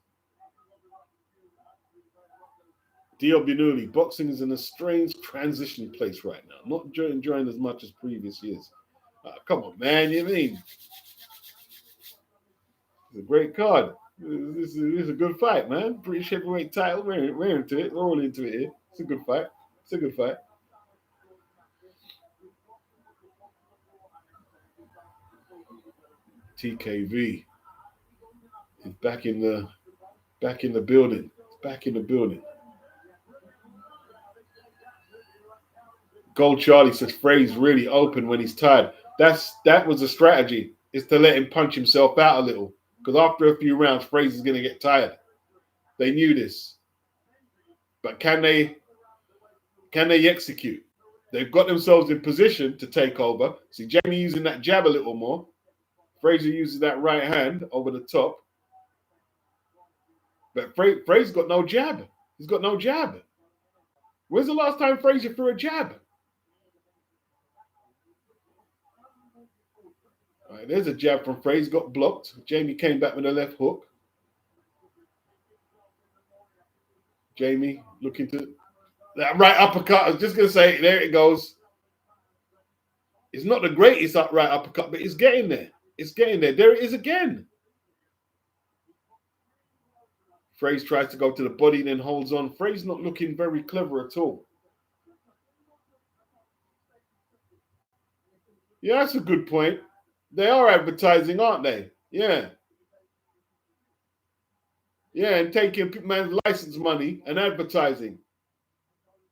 Dio Binuli, boxing is in a strange transition place right now. Not enjoying as much as previous years. Come on, man. You mean? It's a great card. This is a good fight, man. British heavyweight title. We're into it. We're all into it here. It's a good fight. It's a good fight. TKV is back in the building. It's back in the building. Gold Charlie says Fraze really open when he's tired. That was a strategy, is to let him punch himself out a little. Because after a few rounds, Fraze is going to get tired. They knew this. But can they execute? They've got themselves in position to take over. See Jeamie using that jab a little more. Frazer uses that right hand over the top. But Frazer got no jab. He's got no jab. When's the last time Frazer threw a jab? All right, there's a jab from Frazer, got blocked. Jeamie came back with a left hook. Jeamie looking to that right uppercut. I was just going to say, there it goes. It's not the greatest right uppercut, but it's getting there. It's getting there. There it is again. Frazer tries to go to the body, then holds on. Frazer not looking very clever at all. Yeah, that's a good point. They are advertising, aren't they? Yeah. Yeah, and taking man's license money and advertising.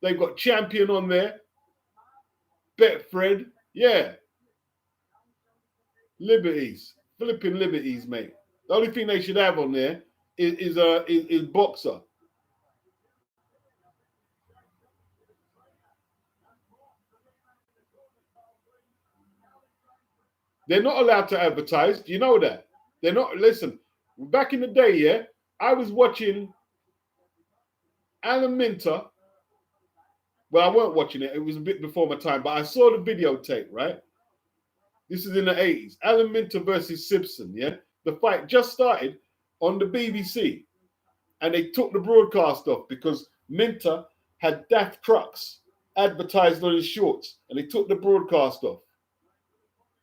They've got Champion on there. Betfred. Yeah. Liberties. Flipping liberties, mate. The only thing they should have on there is Boxer. They're not allowed to advertise. Do you know that? They're not. Listen, back in the day, yeah, I was watching Alan Minter. Well, I weren't watching it. It was a bit before my time, but I saw the videotape, right? This is in the 80s. Alan Minter versus Simpson, yeah? The fight just started on the BBC. And they took the broadcast off because Minter had Daft Trucks advertised on his shorts. And they took the broadcast off.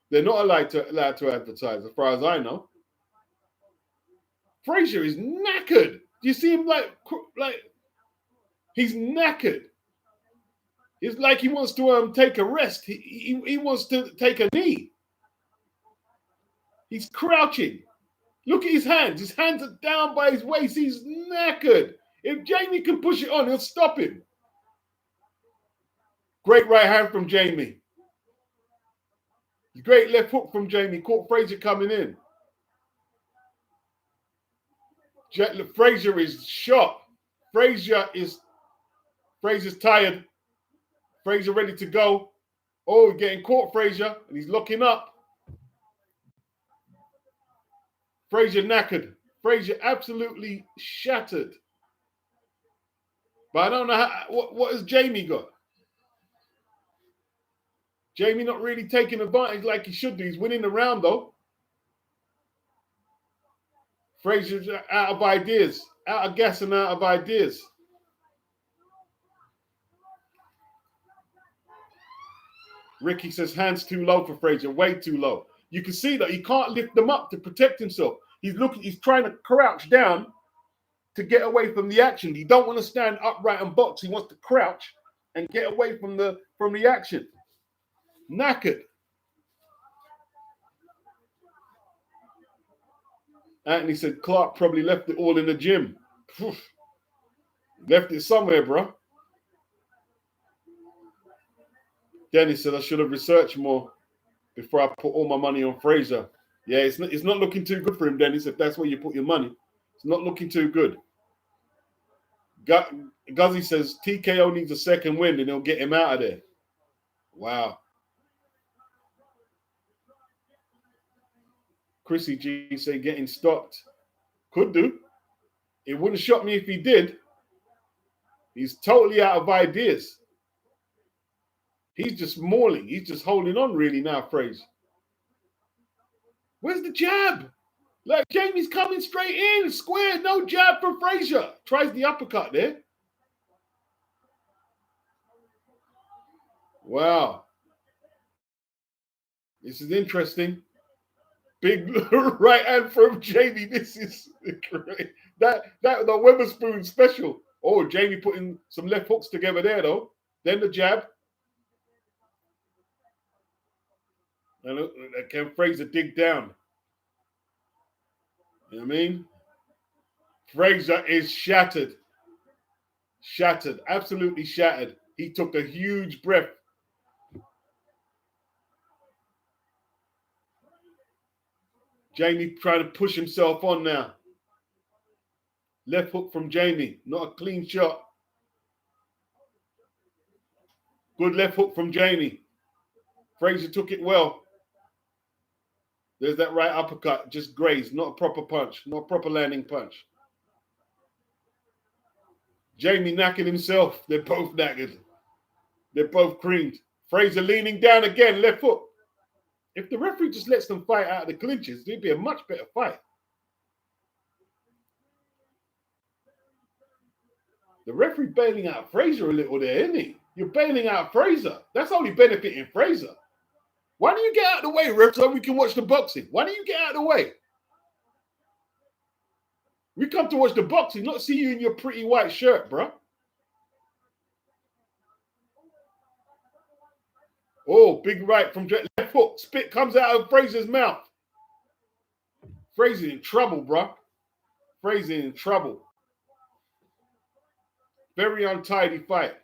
They're not allowed to advertise, as far as I know. Frazer is knackered. Do you see him like he's knackered? It's like he wants to take a rest. He wants to take a knee. He's crouching. Look at his hands. His hands are down by his waist. He's knackered. If Jeamie can push it on, he'll stop him. Great right hand from Jeamie. Great left hook from Jeamie. Caught Frazer coming in. Frazer is shot. Frazer's tired. Frazer ready to go. Oh, getting caught, Frazer, and he's locking up. Frazer knackered. Frazer absolutely shattered. But I don't know what has Jeamie got. Jeamie not really taking advantage like he should do. He's winning the round though. Frazer's out of ideas, out of gas and out of ideas. Ricky says hands too low for Frazer, way too low. You can see that he can't lift them up to protect himself. He's trying to crouch down to get away from the action. He don't want to stand upright and box. He wants to crouch and get away from the action. Knackered. Anthony said Clarke probably left it all in the gym. Left it somewhere, bro. Dennis said I should have researched more before I put all my money on Frazer. Yeah, it's not looking too good for him, Dennis, if that's where you put your money. It's not looking too good. Gavazi says TKO needs a second win and he'll get him out of there. Wow. Chrissy G say getting stopped. Could do. It wouldn't shock me if he did. He's totally out of ideas. He's just mauling. He's just holding on really now, Frazer. Where's the jab? Like Jeamie's coming straight in. Square. No jab from Frazer. Tries the uppercut there. Wow. This is interesting. Big right hand from Jeamie. This is great. That the Weatherspoon special. Oh, Jeamie putting some left hooks together there though. Then the jab. And look, can Frazer dig down? You know what I mean? Frazer is shattered. Shattered. Absolutely shattered. He took a huge breath. Jeamie trying to push himself on now. Left hook from Jeamie. Not a clean shot. Good left hook from Jeamie. Frazer took it well. There's that right uppercut. Just grazed. Not a proper punch. Not a proper landing punch. Jeamie knackered himself. They're both knackered. They're both creamed. Frazer leaning down again. Left hook. If the referee just lets them fight out of the clinches, it'd be a much better fight. The referee bailing out Frazer a little there, isn't he? You're bailing out Frazer. That's only benefiting Frazer. Why don't you get out of the way, ref, so we can watch the boxing? Why don't you get out of the way? We come to watch the boxing, not see you in your pretty white shirt, bro. Oh, big right from left hook. Spit comes out of Frazer's mouth. Frazer in trouble, bro. Frazer in trouble. Very untidy fight.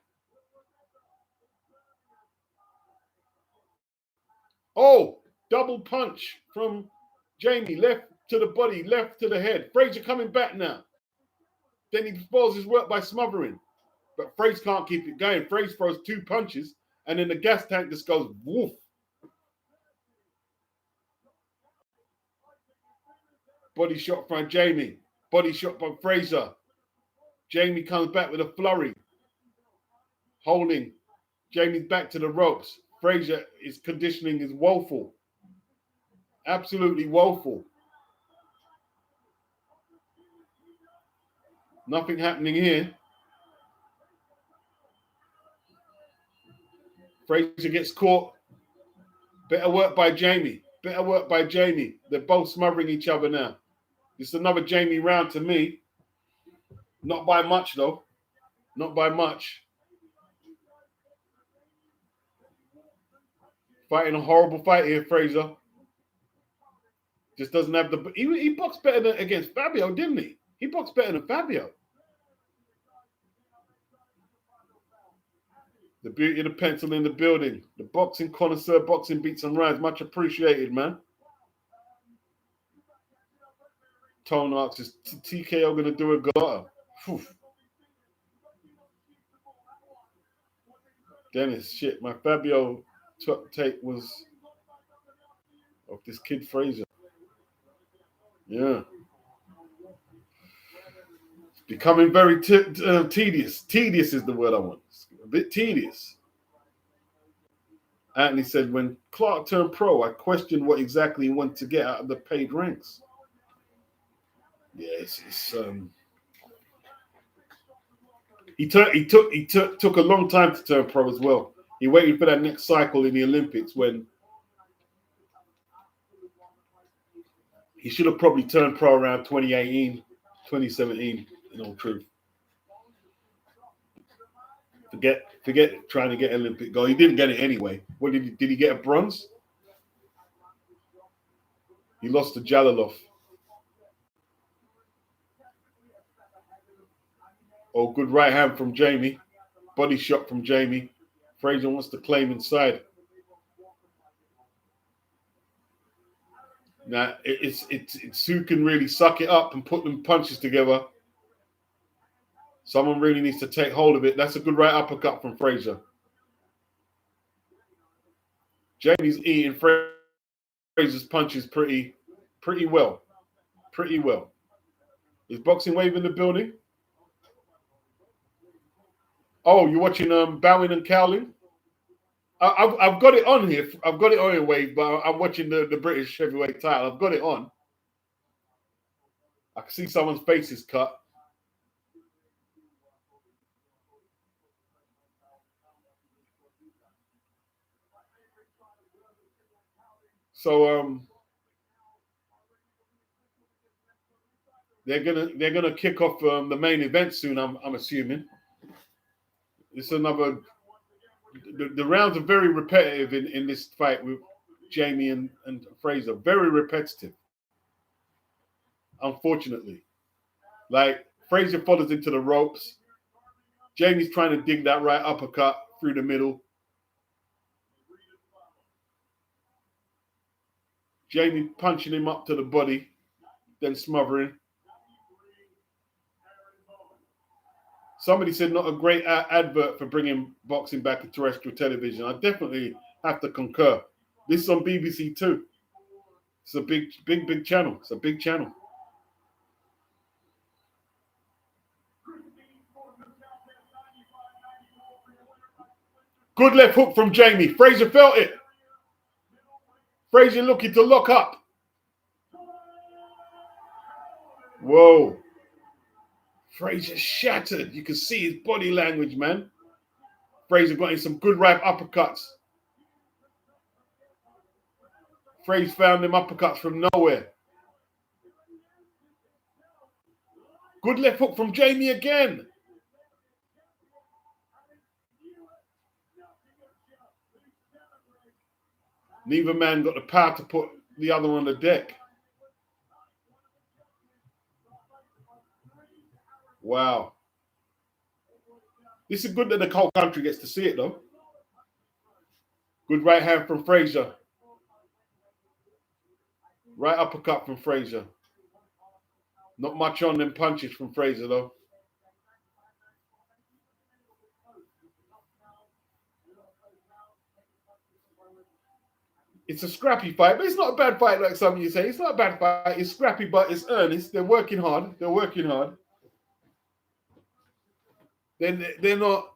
Oh, double punch from Jeamie. Left to the body, left to the head. Frazer coming back now. Then he spoils his work by smothering. But Frazer can't keep it going. Frazer throws 2 punches, and then the gas tank just goes woof. Body shot from Jeamie. Body shot from Frazer. Jeamie comes back with a flurry. Holding. Jeamie's back to the ropes. Frazer, his conditioning is woeful. Absolutely woeful. Nothing happening here. Frazer gets caught. Better work by Jeamie. Better work by Jeamie. They're both smothering each other now. It's another Jeamie round to me. Not by much, though. Not by much. Fighting a horrible fight here, Frazer. Just doesn't have the... He boxed better than against Fabio, didn't he? He boxed better than Fabio. The beauty of the pencil in the building. The boxing connoisseur, boxing beats and rhymes. Much appreciated, man. Tone asks, is TKO going to do a Galata? Dennis, shit, my Fabio take was of this kid Frazer. Yeah. It's becoming very tedious. Tedious is the word I want. It's a bit tedious. Anthony said, when Clarke turned pro, I questioned what exactly he wanted to get out of the paid ranks. Yeah, he took a long time to turn pro as well. He waited for that next cycle in the Olympics when he should have probably turned pro around 2018, 2017, in all truth. Forget trying to get Olympic gold. He didn't get it anyway. What did he get a bronze? He lost to Jalalov. Oh, good right hand from Jeamie. Body shot from Jeamie. Frazer wants to claim inside. Now, it's who can really suck it up and put them punches together. Someone really needs to take hold of it. That's a good right uppercut from Frazer. Jeamie's eating Frazer's punches pretty well. Pretty well. Is Boxing Wave in the building? Oh, you're watching Bowing and Cowling? I've got it on here. I've got it on here, Wave, but I'm watching the British heavyweight title. I've got it on. I can see someone's face is cut. So they're gonna kick off the main event soon. I'm assuming. It's another. The rounds are very repetitive in this fight with Jeamie and Frazer. Very repetitive. Unfortunately, like Frazer follows into the ropes. Jeamie's trying to dig that right uppercut through the middle. Jeamie punching him up to the body, then smothering. Somebody said not a great advert for bringing boxing back to terrestrial television. I definitely have to concur. This is on BBC Two. It's a big channel. It's a big channel. Good left hook from Jeamie. Frazer felt it. Frazer looking to lock up. Whoa. Frazer shattered. You can see his body language, man. Frazer got in some good right uppercuts. Frazer found them uppercuts from nowhere. Good left hook from Jeamie again. Neither man got the power to put the other on the deck. Wow. This is good that the whole country gets to see it, though. Good right hand from Frazer. Right uppercut from Frazer. Not much on them punches from Frazer, though. It's a scrappy fight, but it's not a bad fight like some of you say. It's not a bad fight. It's scrappy, but it's earnest. They're working hard. They're working hard. They're not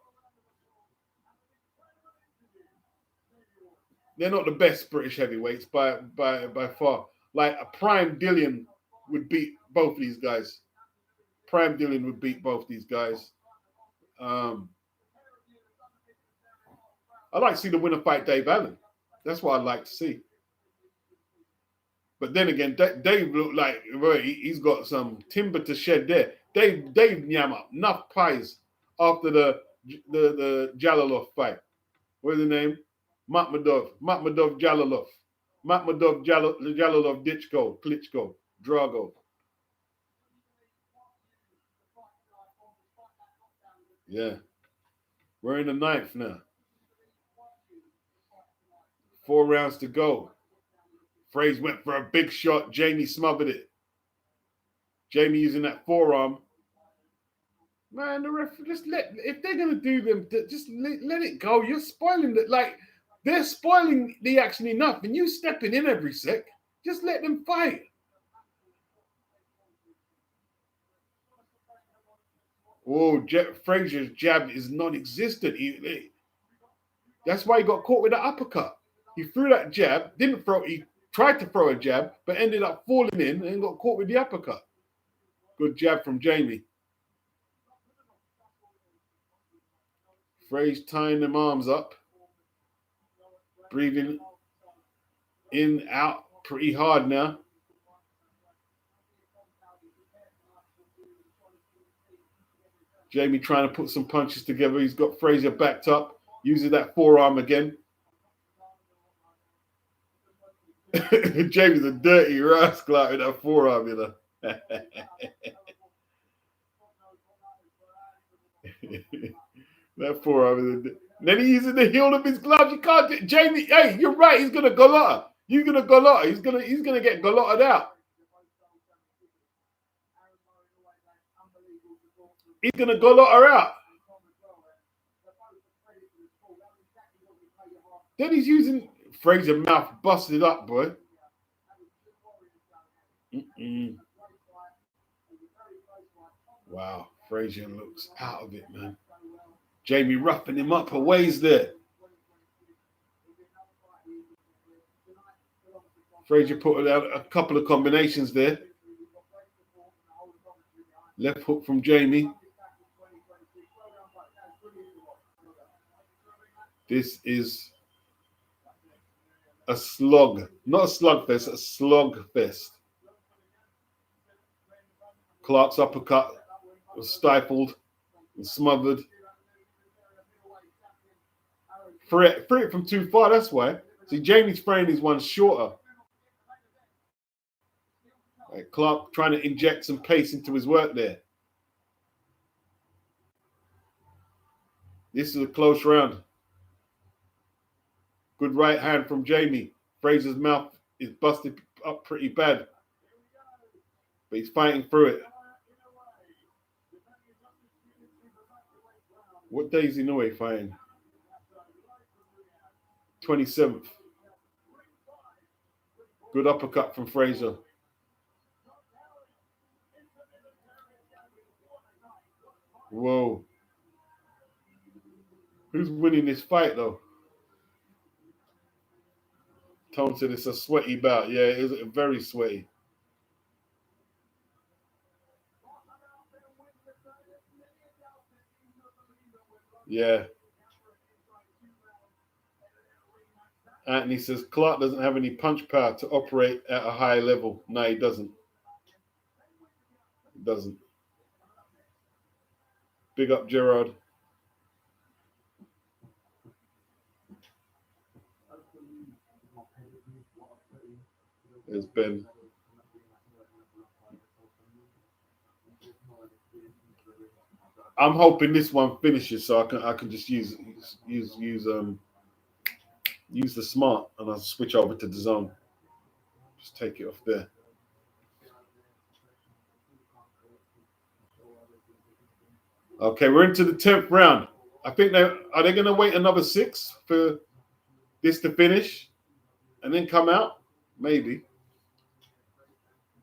the best British heavyweights by far. Like a prime Dillian would beat both these guys. Prime Dillian would beat both these guys. I'd like to see the winner fight Dave Allen. That's what I'd like to see. But then again, Dave looked like he's got some timber to shed there. Dave yam up enough pies after the Jalalov fight. What's the name? Makhmudov Jalalov. Makhmudov Jalalov Klitschko, Drago. Yeah. We're in the 9th now. 4 rounds to go. Frazer went for a big shot. Jeamie smothered it. Jeamie using that forearm. Man, the ref, if they're gonna do them, just let it go. You're spoiling it. Like they're spoiling the action enough, and you stepping in every sec. Just let them fight. Oh, Frazer's jab is non-existent. That's why he got caught with the uppercut. He threw that jab, didn't throw. He tried to throw a jab, but ended up falling in and got caught with the uppercut. Good jab from Jeamie. Frazer tying them arms up, breathing in, out pretty hard now. Jeamie trying to put some punches together. He's got Frazer backed up, uses that forearm again. Jeamie's a dirty rascal out with that forearm, you know. That forearm. Then he's using the heel of his gloves. You can't. Jeamie, hey, you're right. He's gonna galotta. He's gonna galotta. He's gonna get galotted out. He's gonna galotta her out. Then he's using Frazer mouth busted up, boy. Wow, Frazer looks out of it, man. Jeamie roughing him up a ways there. Frazer put out a couple of combinations there. Left hook from Jeamie. This is a slog. Not a slugfest, a slogfest. Clarke's uppercut was stifled and smothered. Free it from too far, that's why. See, Jeamie's frame is one shorter. Like Clarke trying to inject some pace into his work there. This is a close round. Good right hand from Jeamie. Frazer's mouth is busted up pretty bad. But he's fighting through it. What day is Inoue fighting? 27th. Good uppercut from Frazer. Whoa. Who's winning this fight, though? Tone said it's a sweaty bout. Yeah, it is very sweaty. Yeah. Anthony says Clarke doesn't have any punch power to operate at a high level. No, he doesn't. He doesn't. Big up, Gerard. There's Ben. I'm hoping this one finishes so I can just use the smart and I'll switch over to the zone. Just take it off there. Okay, we're into the 10th round. I think are they going to wait another 6 for this to finish and then come out? Maybe.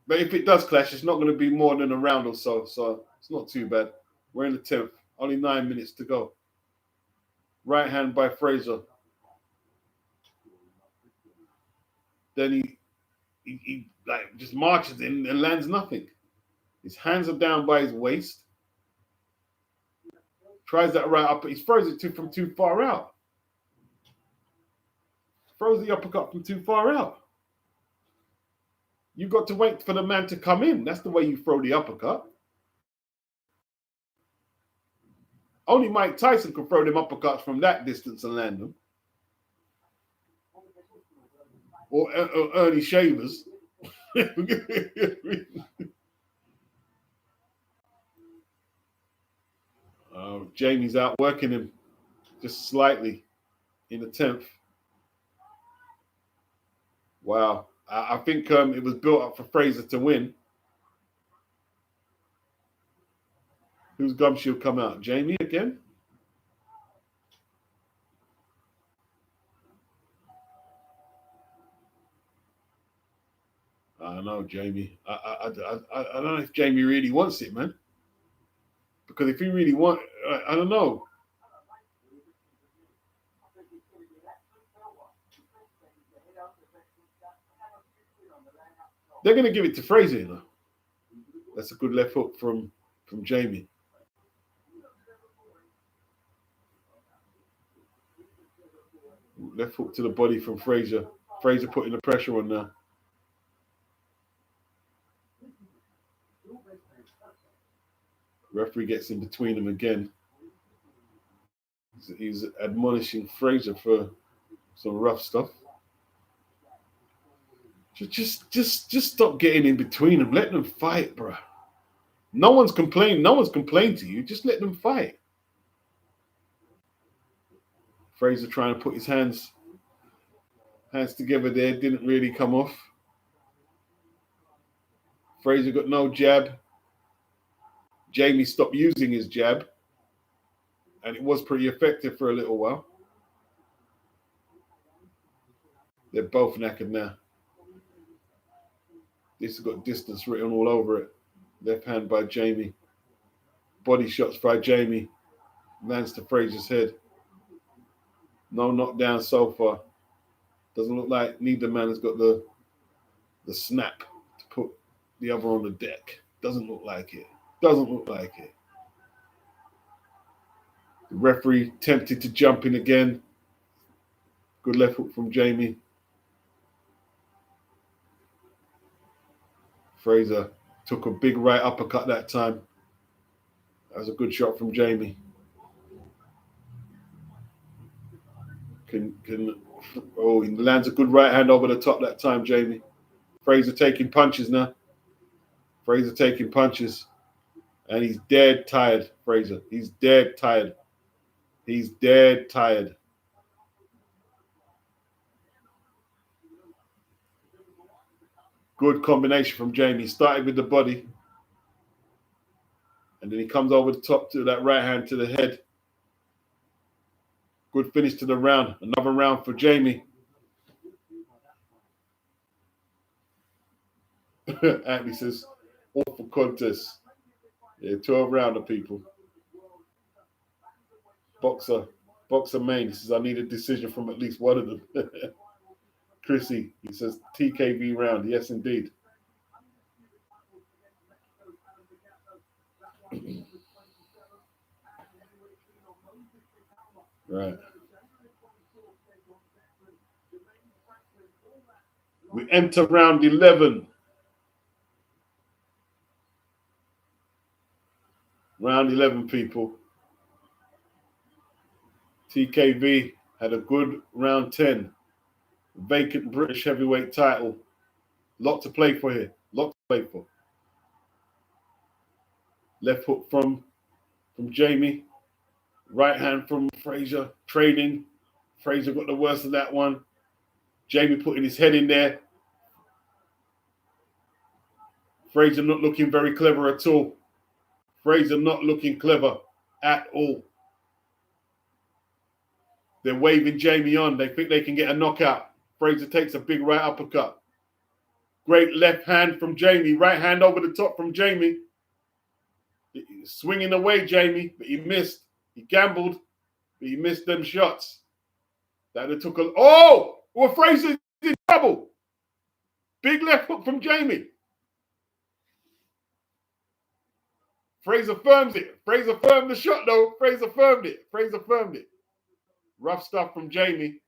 But if it does clash, it's not going to be more than a round or so. So it's not too bad. We're in the 10th. Only 9 minutes to go. Right hand by Frazer. Then he like just marches in and lands nothing. His hands are down by his waist. Tries that right up. He throws it from too far out. Throws the uppercut from too far out. You've got to wait for the man to come in. That's the way you throw the uppercut. Only Mike Tyson can throw them uppercuts from that distance and land them. Or Ernie Shavers. Jamie's outworking him just slightly in the 10th. Wow. I think it was built up for Frazer to win. Whose gumshoe come out? Jeamie again? I don't know, Jeamie. I don't know if Jeamie really wants it, man. Because if he really wants, I don't know. They're going to give it to Frazer, you know. That's a good left hook from Jeamie. Left hook to the body from Frazer. Frazer putting the pressure on now. Referee gets in between them again. He's admonishing Frazer for some rough stuff. Just stop getting in between them. Let them fight, bro. No one's complained. No one's complained to you. Just let them fight. Frazer trying to put his hands together there. Didn't really come off. Frazer got no jab. Jeamie stopped using his jab. And it was pretty effective for a little while. They're both knackered now. This has got distance written all over it. Left hand by Jeamie. Body shots by Jeamie. Lands to Frazer's head. No knockdown so far. Doesn't look like neither man has got the snap to put the other on the deck. Doesn't look like it. Doesn't look like it. The referee tempted to jump in again. Good left hook from Jeamie. Frazer took a big right uppercut that time. That was a good shot from Jeamie. He lands a good right hand over the top that time, Jeamie. Frazer taking punches now. Frazer taking punches. And he's dead tired, Frazer. He's dead tired. He's dead tired. Good combination from Jeamie. Started with the body. And then he comes over the top to that right hand to the head. Good finish to the round. Another round for Jeamie. Anthony says, awful contest. Yeah, 12 rounder, people. Boxer main. He says, I need a decision from at least one of them. Chrissy, he says, TKV round. Yes, indeed. Right. We enter round 11. Round 11, people. TKV had a good round 10. Vacant British heavyweight title. Lot to play for here. Lot to play for. Left hook from Jeamie. Right hand from Frazer. Trading. Frazer got the worst of that one. Jeamie putting his head in there. Frazer not looking very clever at all. Frazer not looking clever at all. They're waving Jeamie on. They think they can get a knockout. Frazer takes a big right uppercut. Great left hand from Jeamie. Right hand over the top from Jeamie. Swinging away, Jeamie, but he missed. He gambled, but he missed them shots. That it took a... Oh! Well, Frazer's in trouble. Big left hook from Jeamie. Frazer firms it. Frazer firmed the shot, though. Frazer firmed it. Frazer firmed it. Rough stuff from Jeamie.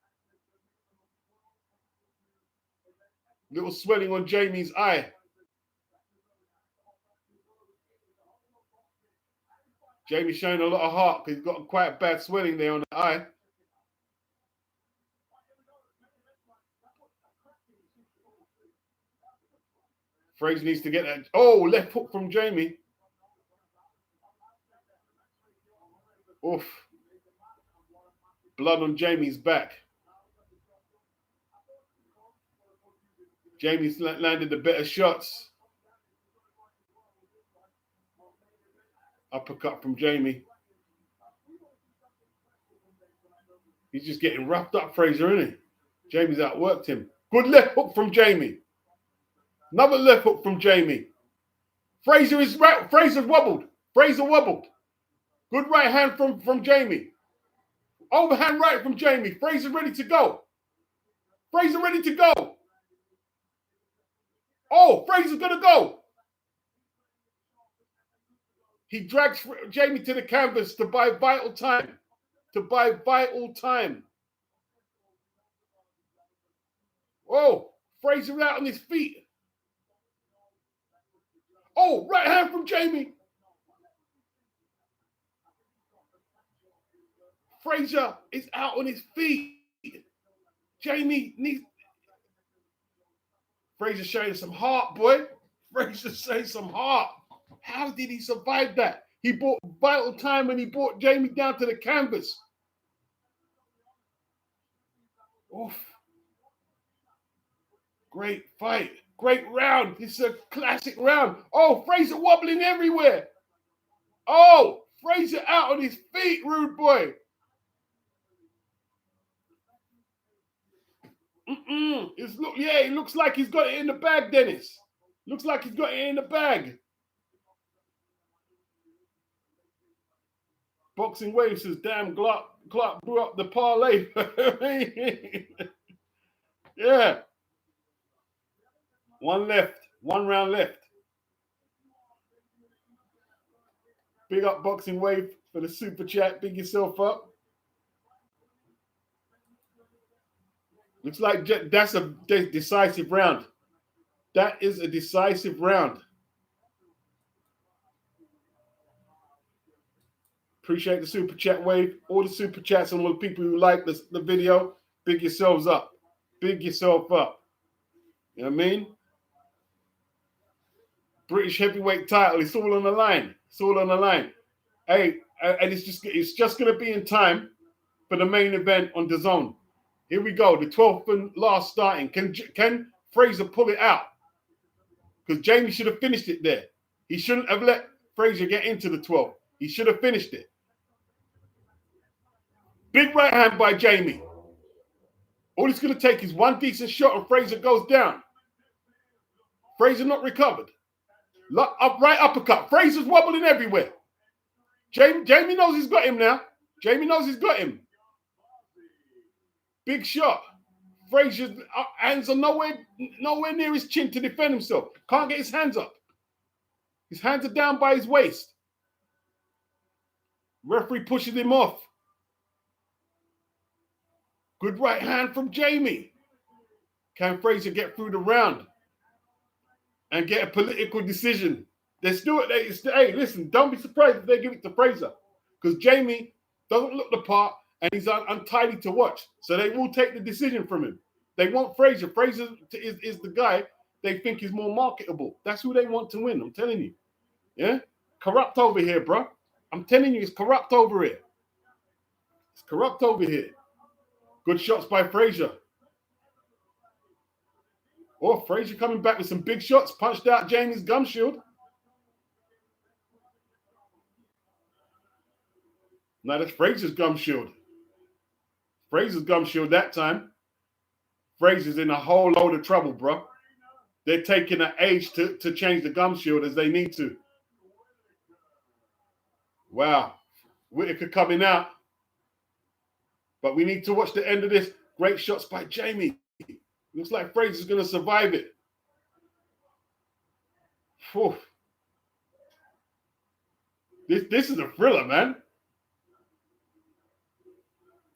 Little swelling on Jeamie's eye. Jeamie showing a lot of heart because he's got quite bad swelling there on the eye. Frazer needs to get that. Oh, left hook from Jeamie. Oof. Blood on Jeamie's back. Jeamie's landed the better shots. Uppercut from Jeamie. He's just getting roughed up, Frazer, isn't he? Jeamie's outworked him. Good left hook from Jeamie. Another left hook from Jeamie. Frazer's wobbled. Frazer wobbled. Good right hand from Jeamie. Overhand right from Jeamie. Frazer ready to go. Frazer ready to go. Oh, Frazer's going to go. He drags Jeamie to the canvas to buy vital time. Oh, Frazer out on his feet. Oh, right hand from Jeamie. Frazer is out on his feet. Jeamie needs... Frazer showing some heart, boy. Frazer showing some heart. How did he survive that? He bought vital time when he brought Jeamie down to the canvas. Oof. Great fight. Great round. This is a classic round. Oh, Frazer wobbling everywhere. Oh, Frazer out on his feet, rude boy. It looks like he's got it in the bag, Dennis. Looks like he's got it in the bag. Boxing Wave says, damn, Clarke blew up the parlay. Yeah. One round left. Big up Boxing Wave for the super chat. Big yourself up. Looks like that's a decisive round. That is a decisive round. Appreciate the super chat wave. All the super chats and all the people who like the video. Big yourselves up. Big yourself up. You know what I mean? British heavyweight title. It's all on the line. It's all on the line. Hey, and it's just going to be in time for the main event on DAZN. Here we go. The 12th and last starting. Can Frazer pull it out? Because Jeamie should have finished it there. He shouldn't have let Frazer get into the 12th. He should have finished it. Big right hand by Jeamie. All it's going to take is one decent shot and Frazer goes down. Frazer not recovered. Right uppercut. Frazer's wobbling everywhere. Jeamie knows he's got him now. Jeamie knows he's got him. Big shot. Frazer's hands are nowhere near his chin to defend himself. Can't get his hands up. His hands are down by his waist. Referee pushes him off. Good right hand from Jeamie. Can Frazer get through the round and get a political decision They still, hey, listen, don't be surprised if they give it to Frazer, because Jeamie doesn't look the part and he's untidy to watch. So they will take the decision from him. They want Frazer. Frazer is the guy they think is more marketable. That's who they want to win. I'm telling you. Yeah, corrupt over here, bro. I'm telling you, it's corrupt over here. It's corrupt over here. Good shots by Frazer. Oh, Frazer coming back with some big shots. Punched out Jeamie's gum shield. Now that's Frazer's gum shield. Frazer's gum shield that time. Frazer's in a whole load of trouble, bro. They're taking an age to change the gum shield as they need to. Wow. Whittaker coming out. But we need to watch the end of this. Great shots by Jeamie. Looks like Frazer's going to survive it. Whew. This is a thriller, man.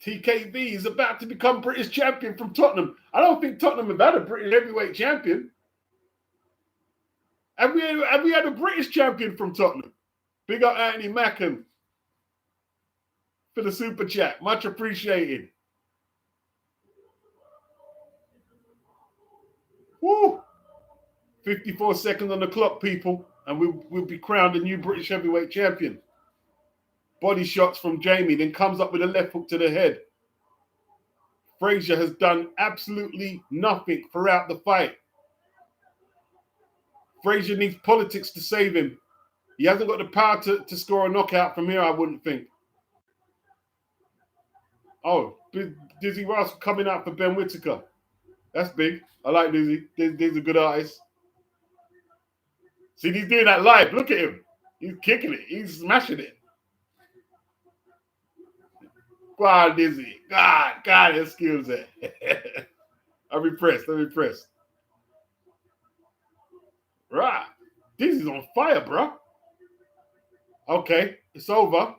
TKV is about to become British champion from Tottenham. I don't think Tottenham have had a British heavyweight champion. Have we had a British champion from Tottenham? Big up Anthony Mackham for the super chat. Much appreciated. Woo! 54 seconds on the clock, people, and we'll be crowned a new British heavyweight champion. Body shots from Jeamie, then comes up with a left hook to the head. Frazer has done absolutely nothing throughout the fight. Frazer needs politics to save him. He hasn't got the power to score a knockout from here, I wouldn't think. Oh, Dizzy Russell coming out for Ben Whittaker. That's big. I like Dizzy. Dizzy's a good artist. See, he's doing that live. Look at him. He's kicking it. He's smashing it. Go on, Dizzy. God, excuse it. I'm impressed. Right. Dizzy's on fire, bro. Okay, it's over.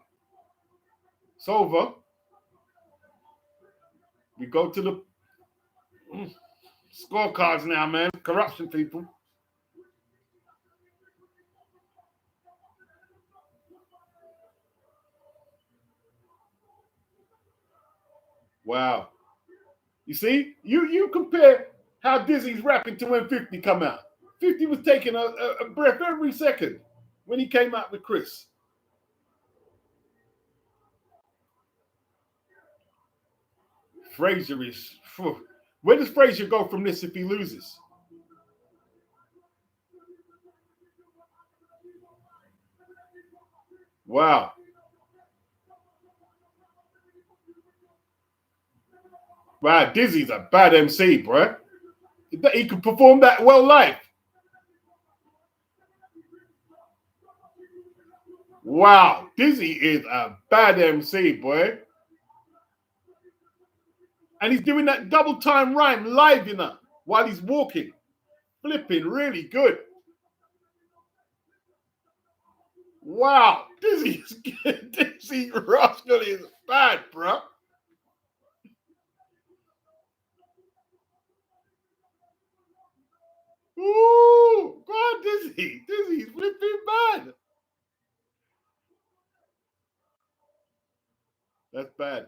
We go to the scorecards now, man. Corruption, people. Wow. You see? You compare how Dizzy's rapping to when 50 come out. 50 was taking a breath every second when he came out with Chris. Frazer is... Where does Frazer go from this if he loses? Wow. Wow, Dizzy's a bad MC, bro. He could perform that well live. Wow, Dizzy is a bad MC, boy. And he's doing that double time rhyme live, you know, while he's walking. Flipping really good. Wow, Dizzy Rascal is bad, bro. Ooh, God, Dizzy's flipping bad. That's bad.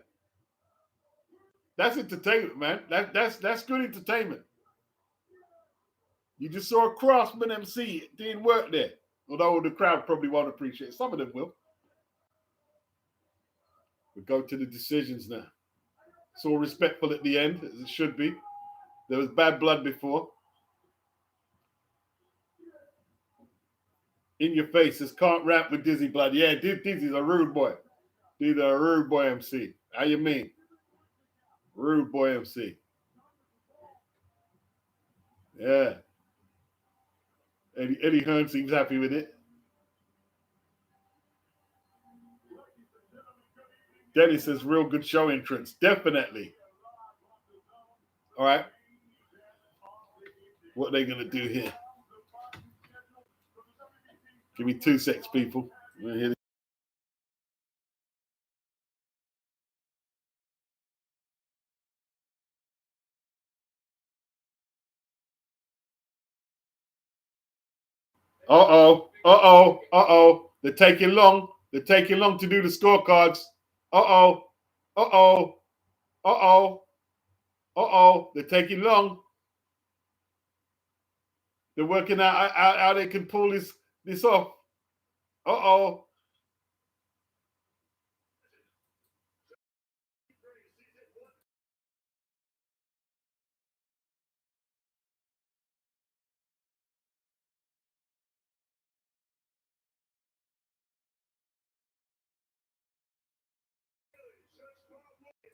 That's entertainment, man. That's good entertainment. You just saw a craftsman MC. It didn't work there. Although the crowd probably won't appreciate it. Some of them will. We go to the decisions now. It's all respectful at the end, as it should be. There was bad blood before. In your face, this can't rap with Dizzy blood. Yeah, Dizzy's a rude boy. Dizzy's a rude boy MC. How you mean? Rude boy MC. Yeah. Eddie Hearn seems happy with it. Dennis says real good show entrance. Definitely. All right. What are they going to do here? Give me 2 seconds, people. Uh-oh. Uh-oh. They're taking long. They're taking long to do the scorecards. Uh-oh. Uh-oh. Uh-oh. Uh-oh. They're taking long. They're working out how they can pull this off. Uh-oh.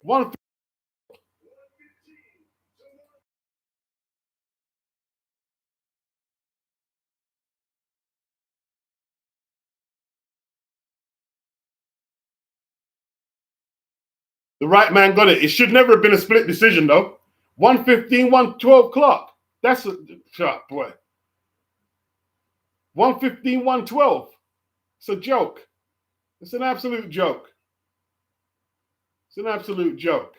One. The right man got it. It should never have been a split decision, though. 115, 112 Clarke. That's a shot, boy. 115, 112. It's a joke. It's an absolute joke. It's an absolute joke.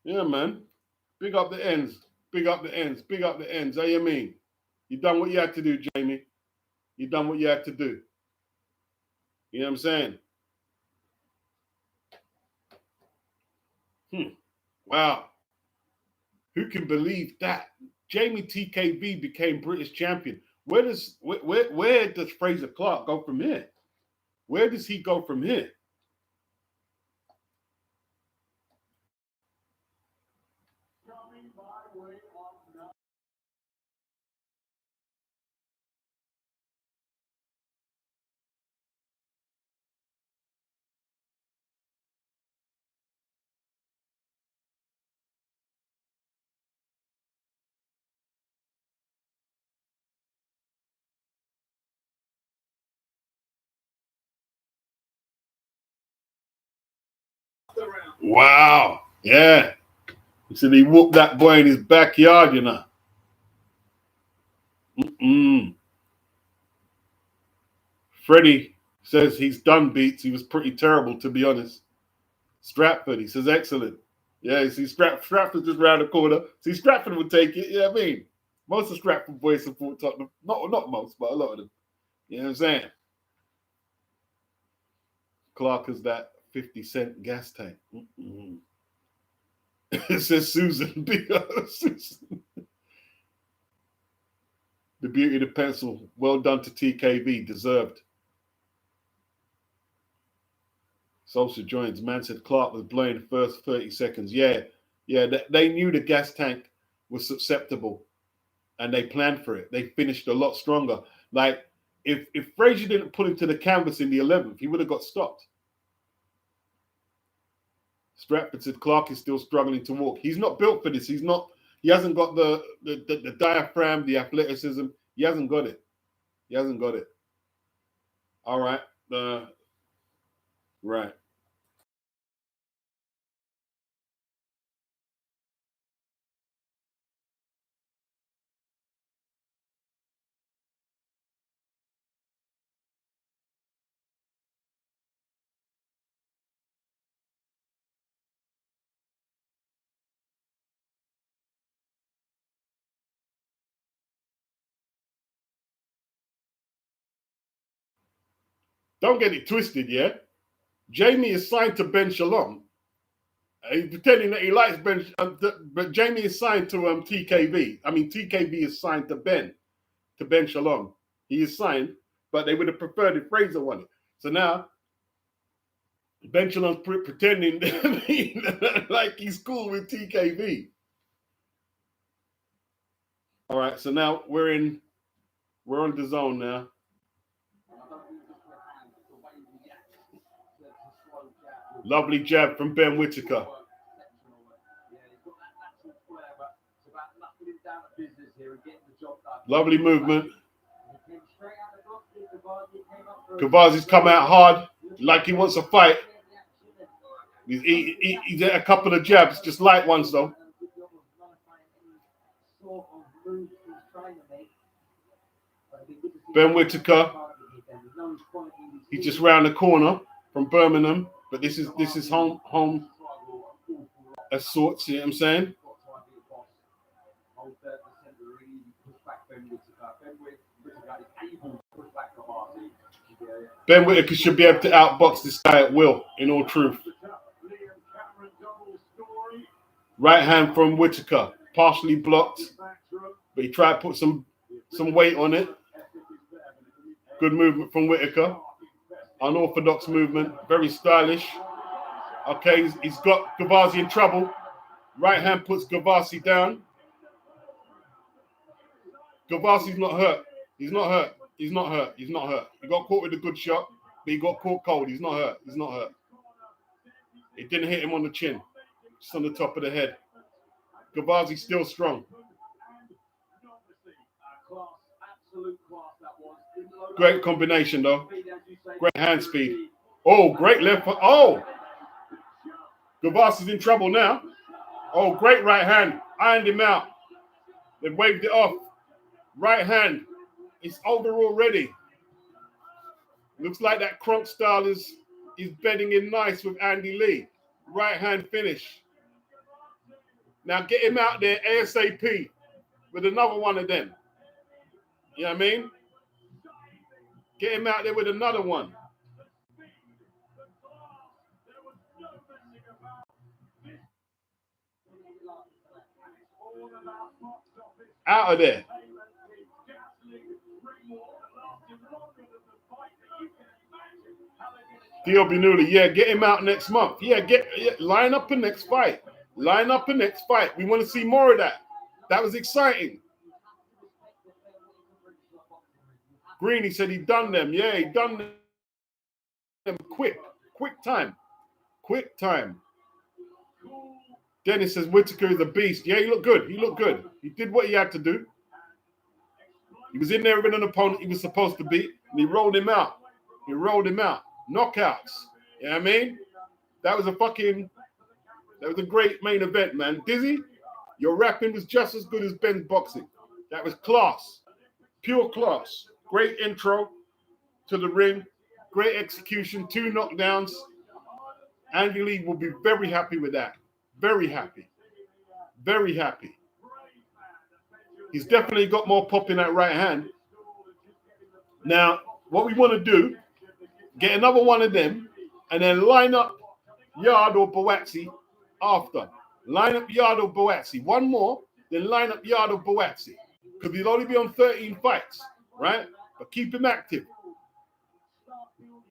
Yeah, man. Big up the ends. Big up the ends. Big up the ends. How you mean? You done what you had to do, Jeamie. You done what you had to do. You know what I'm saying? Wow. Who can believe that? Jeamie TKV became British champion. Where does Frazer Clarke go from here? Where does he go from here? Wow. Yeah. He said he whooped that boy in his backyard, you know. Freddie says he's done beats. He was pretty terrible, to be honest. Stratford, he says, excellent. Yeah, you see, Stratford's just round the corner. See, Stratford would take it. Yeah, I mean, most of Stratford boys support Tottenham. Not most, but a lot of them. You know what I'm saying? Clarke is that 50-cent gas tank. It says Susan. Big up, Susan. The beauty of the pencil. Well done to TKV. Deserved. Solskjaer joins. Man said Clarke was blowing the first 30 seconds. Yeah. They knew the gas tank was susceptible, and they planned for it. They finished a lot stronger. Like if Frazer didn't pull him to the canvas in the 11th, he would have got stopped. Stratford said Clarke is still struggling to walk. He's not built for this. He hasn't got the diaphragm, the athleticism. He hasn't got it. All right. Right. Don't get it twisted, yeah? Jeamie is signed to Ben Shalom. He's pretending that he likes Ben, but Jeamie is signed to TKV. I mean, TKV is signed to Ben Shalom. He is signed, but they would have preferred if Frazer won it. So now, Ben Shalom's pretending like he's cool with TKV. All right, so now we're on the zone now. Lovely jab from Ben Whittaker. Lovely movement. Gavazi's come out hard, like he wants to fight. He's at a couple of jabs, just light ones though. Ben Whittaker. He's just round the corner from Birmingham, but this is home as sorts. You know what I'm saying? Ben Whittaker should be able to outbox this guy at will, in all truth. Right hand from Whittaker, partially blocked, but he tried to put some weight on it. Good movement from Whittaker. Unorthodox movement, very stylish. Okay, he's got Gavazi in trouble. Right hand puts Gavazi down. Gavazi's not hurt. He's not hurt. He's not hurt. He's not hurt. He got caught with a good shot, but he got caught cold. He's not hurt. He's not hurt. It didn't hit him on the chin, just on the top of the head. Gavazi's still strong. Great combination, though. Great hand speed. Oh, great left foot. Oh! Gavazi's in trouble now. Oh, great right hand. Ironed him out. They waved it off. Right hand. It's over already. Looks like that Crunk style is bedding in nice with Andy Lee. Right hand finish. Now get him out there ASAP with another one of them. You know what I mean? Get him out there with another one. Out of there. Binuli, yeah, get him out next month. Yeah, line up the next fight. Line up the next fight. We want to see more of that. That was exciting. Greeny said he done them. Yeah, he done them quick time. Quick time. Dennis says Whittaker is a beast. Yeah, he looked good. He looked good. He did what he had to do. He was in there with an opponent he was supposed to beat, and he rolled him out. He rolled him out. Knockouts. You know what I mean? That was a great main event, man. Dizzy, your rapping was just as good as Ben's boxing. That was class. Pure class. Great intro to the ring. Great execution. 2 knockdowns. Andy Lee will be very happy with that. Very happy. Very happy. He's definitely got more pop in that right hand. Now, what we want to do, get another one of them, and then line up Yard or Boatsy after. Line up Yard or Boatsy. One more, then line up Yard or Boatsy. Because he'll only be on 13 fights, right? But keep him active.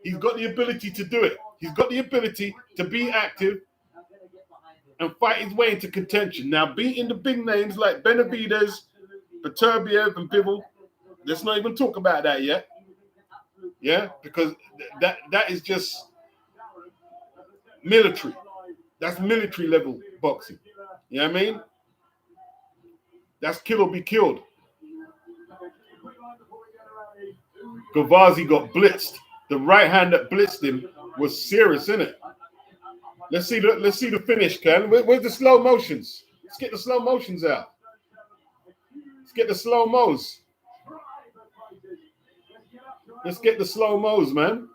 He's got the ability to do it. He's got the ability to be active and fight his way into contention. Now, beating the big names like Benavidez, Beterbiev, and Bivol, let's not even talk about that yet. Yeah, because that is just military. That's military level boxing. You know what I mean? That's kill or be killed. Gavazi got blitzed. The right hand that blitzed him was serious, isn't it? Let's see the finish, Ken. Where's the slow motions? Let's get the slow motions out. Let's get the slow mos. Let's get the slow mos, man.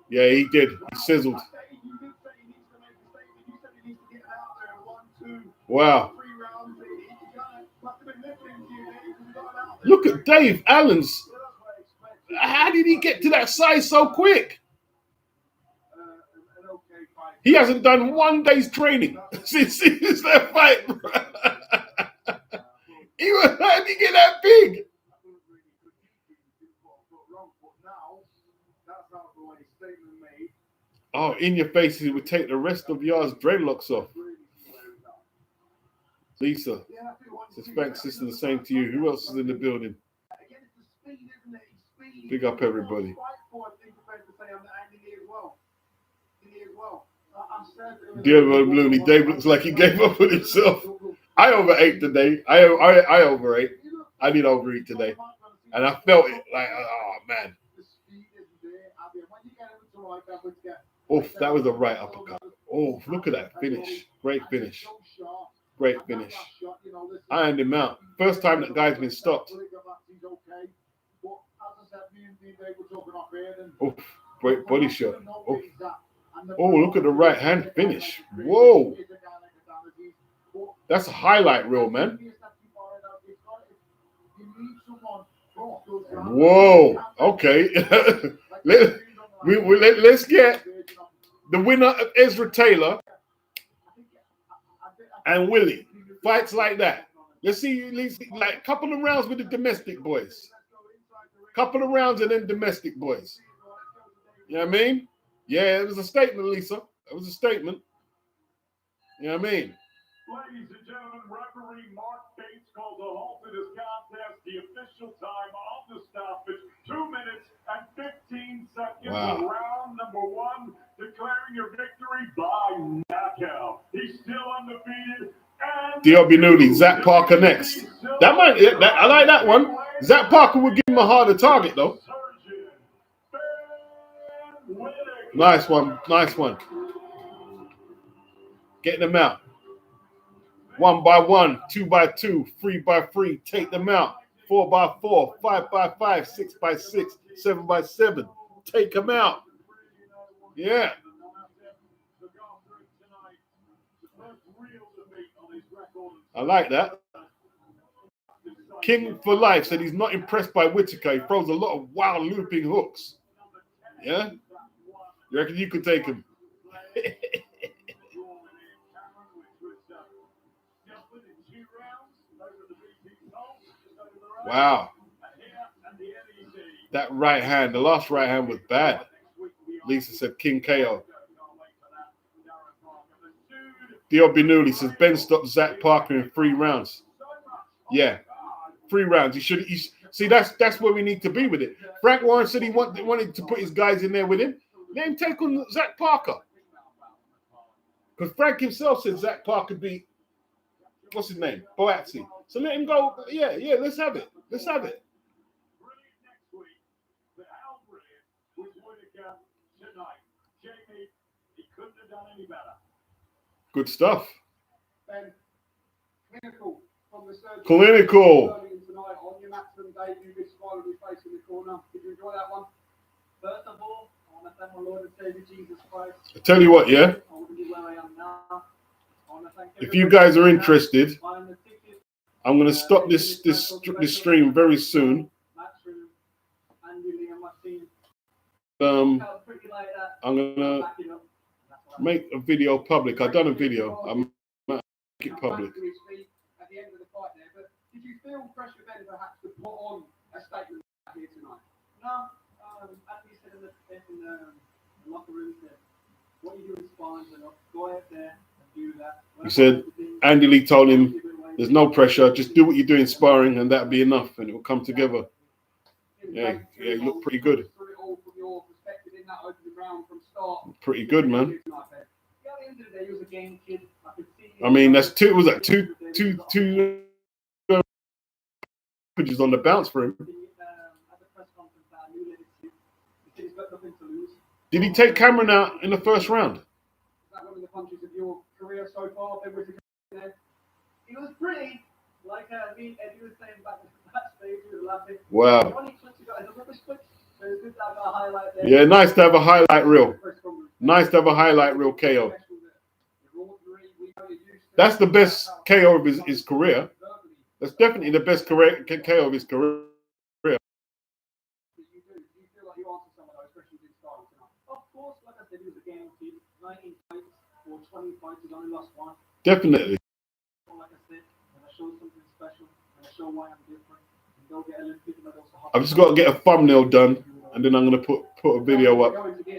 Yeah, he did. He sizzled. Wow. Look at Dave Allen's. How did he get to that size so quick? He hasn't done 1 day's training since that fight. How did he get that big? Oh, in your face, he would take the rest of yours dreadlocks off. Lisa says, thanks, sister, the same to you. Who else is in the building? Big up, everybody. Dear Looney, Dave looks like he gave up on himself. I overate today. I overate. I did overeat today. And I felt it like, oh, man. Oh, that was a right uppercut. Oh, look at that finish. Great finish. Great finish. Ironed him out. First time that guy's been stopped. Oh, great body shot. Oh, look at the right hand finish. Whoa. That's a highlight reel, man. Whoa. Okay. Let's get the winner of Ezra Taylor and Willie. Fights like that. Let's see at least like a couple of rounds with the domestic boys. Couple of rounds and then domestic boys. You know what I mean? Yeah, it was a statement, Lisa. It was a statement. You know what I mean? Ladies and gentlemen, referee Mark Bates calls a halt to this contest. The official time on the stoppage, 2 minutes and 15 seconds. Wow. Round number 1, declaring your victory by knockout. He's still undefeated. D.O.B. Nudie, Zach Parker next. I like that one. Zach Parker would give him a harder target, though. Nice one. Nice one. Getting them out. 1 by 1, 2 by 2, 3 by 3. Take them out. 4 by 4, 5 by 5, 6 by 6, 7 by 7. Take them out. Yeah. I like that. King for Life said he's not impressed by Whittaker. He throws a lot of wild looping hooks. Yeah? You reckon you could take him? Wow. That right hand, the last right hand was bad. Lisa said King KO. D.O.B. Newley says Ben stopped Zach Parker in 3 rounds. Yeah, 3 rounds. He should. See, that's where we need to be with it. Frank Warren said he wanted to put his guys in there with him. Let him take on Zach Parker. Because Frank himself said Zach Parker beat, what's his name? Boatsy. So let him go. Yeah, let's have it. Let's have it. Good stuff. Ben, clinical from the surgery. Clinical. Tonight on your maximum debut, this smile will be facing the corner. Did you enjoy that one? First of all, I want to thank my Lord and Savior Jesus Christ. I tell you what, yeah. I want to be where I am now. I want to thank if you guys are interested, I'm going to stop this stream very soon. I'm going to make a video public. I've done a video. I'm going to make it public. At the end of the fight there, but did you feel pressure then perhaps to put on a statement here tonight? No, as we said in the locker room, what you do in sparring, go out there and do that. He said Andy Lee told him there's no pressure, just do what you do in sparring and that'll be enough and it will come together. Yeah, you look pretty good. Pretty good, man. I mean, that's two pitches on the bounce for him. Did he take Cameron out in the first round? Is that one of the punches of your career so far? He was pretty, like me and Eddie was saying backstage, he was laughing. Wow. Yeah, nice to have a highlight reel. Nice to have a highlight reel KO. That's the best KO of his career. That's definitely the best KO of his career. Definitely. I've just got to get a thumbnail done, and then I'm going to put a video up,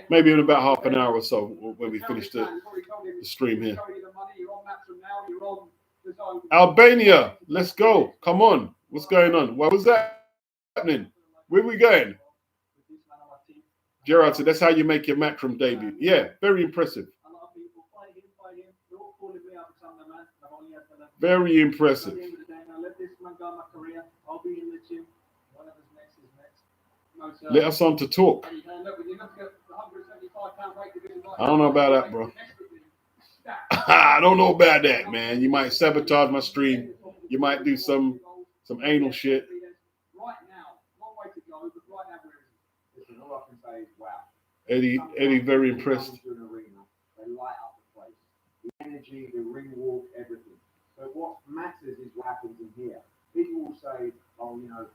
maybe in about half an hour or so when we finish the stream here. Albania, let's go. Come on. What's going on? What was that happening? Where are we going? Gerard said, that's how you make your Matchroom debut. Yeah, very impressive. Very impressive. Let us on to talk. I don't know about that, bro. I don't know about that, man. You might sabotage my stream. You might do some anal shit. Eddie, very impressed. They light up the place. The energy, the ring walk, everything. So what matters is what happens in here. People will say, oh, you know,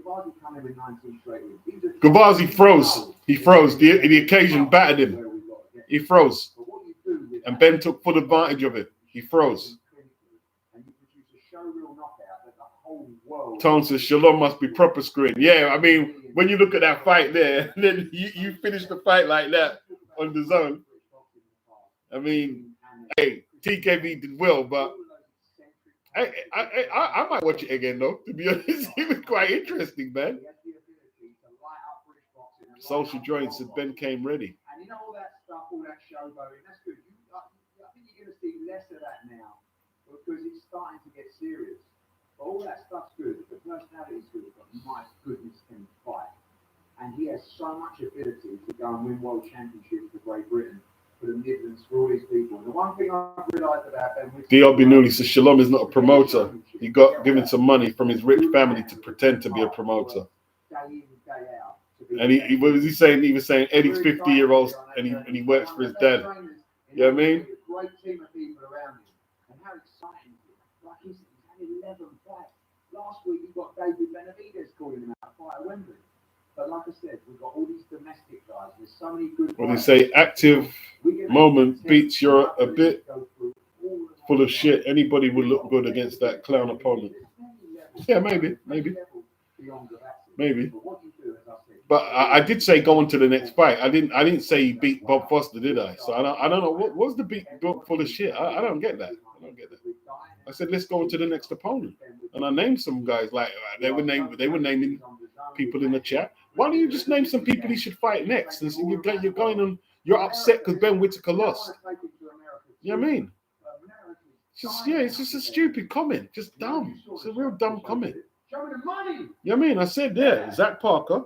Gavazi come in with 19 straight wins. Gavazi froze. He froze. The occasion battered him. He froze. And Ben took full advantage of it. He froze. Tom says Shalom must be proper screen. Yeah, I mean, when you look at that fight there, and then you finish the fight like that on the zone. I mean, hey, TKV did well, but I might watch it again though. To be honest, it was quite interesting, man. Social joint said Ben came ready. And you know all that stuff, all that showboating, that's good. I think you're going to see less of that now because it's starting to get serious. But all that stuff's good. The personality's good. But my goodness, can fight. And he has so much ability to go and win world championships for Great Britain, for the Midlands, for all these people. And the one thing I've realised about them... D.R.B. Newley says Shalom is not a promoter. He got given some money from his rich family to pretend to be a promoter. Day in, day out. And he what was he saying? He was saying Eddie's 50-year-old and he works for his dad. You know what I mean? Great team of people around him. And how exciting it is. Like he's had 11 fights. Last week he got David Benavidez calling him out to fight at Wembley. But like I said, we've got all these domestic guys. There's so many good Well, they say active moment beats you're a bit full of shit. Anybody would look good against that clown opponent. Yeah, maybe. But I did say go on to the next fight. I didn't say he beat Bob Foster, did I? So I don't know what was the beat full of shit. I don't get that. I said let's go on to the next opponent, and I named some guys like they were naming people in the chat. Why don't you just name some people he should fight next? And so you're going on. You're upset because Ben Whittaker lost. You know what I mean? It's just a stupid comment, just dumb. It's a real dumb comment. Show me the money. You know what I mean? I said Zach Parker.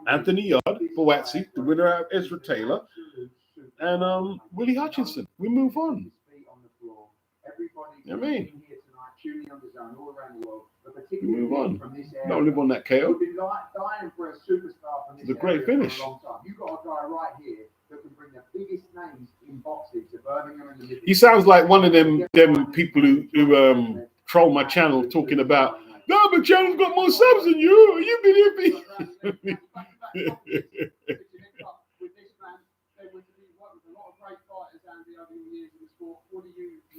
Anthony Yard, Gavazi, the winner out of Ezra Taylor, and Willie Hutchinson. We move on. You know what I mean? We move on. Don't live on that KO. It's a great finish. You've got a guy right here that can bring the biggest names in boxing to Birmingham and the... He sounds like one of them people who troll my channel talking about, no, my channel's got more subs than you. You've been here.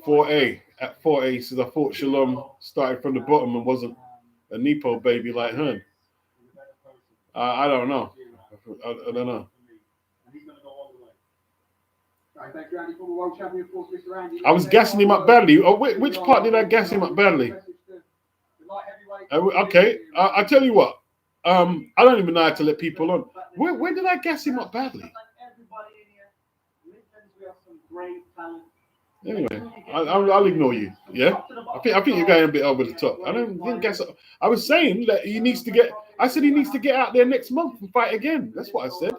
4A at 4A says I thought Shalom started from the bottom and wasn't a Nepo baby like Hearn. I don't know. I don't know. I was gassing him up badly. Oh, which part did I gas him up badly? Okay, I tell you what. I don't even know how to let people on. Where did I gas him up badly? Anyway, I'll ignore you. Yeah, I think you're going a bit over the top. I didn't guess. I was saying that he needs to get. I said he needs to get out there next month and fight again. That's what I said.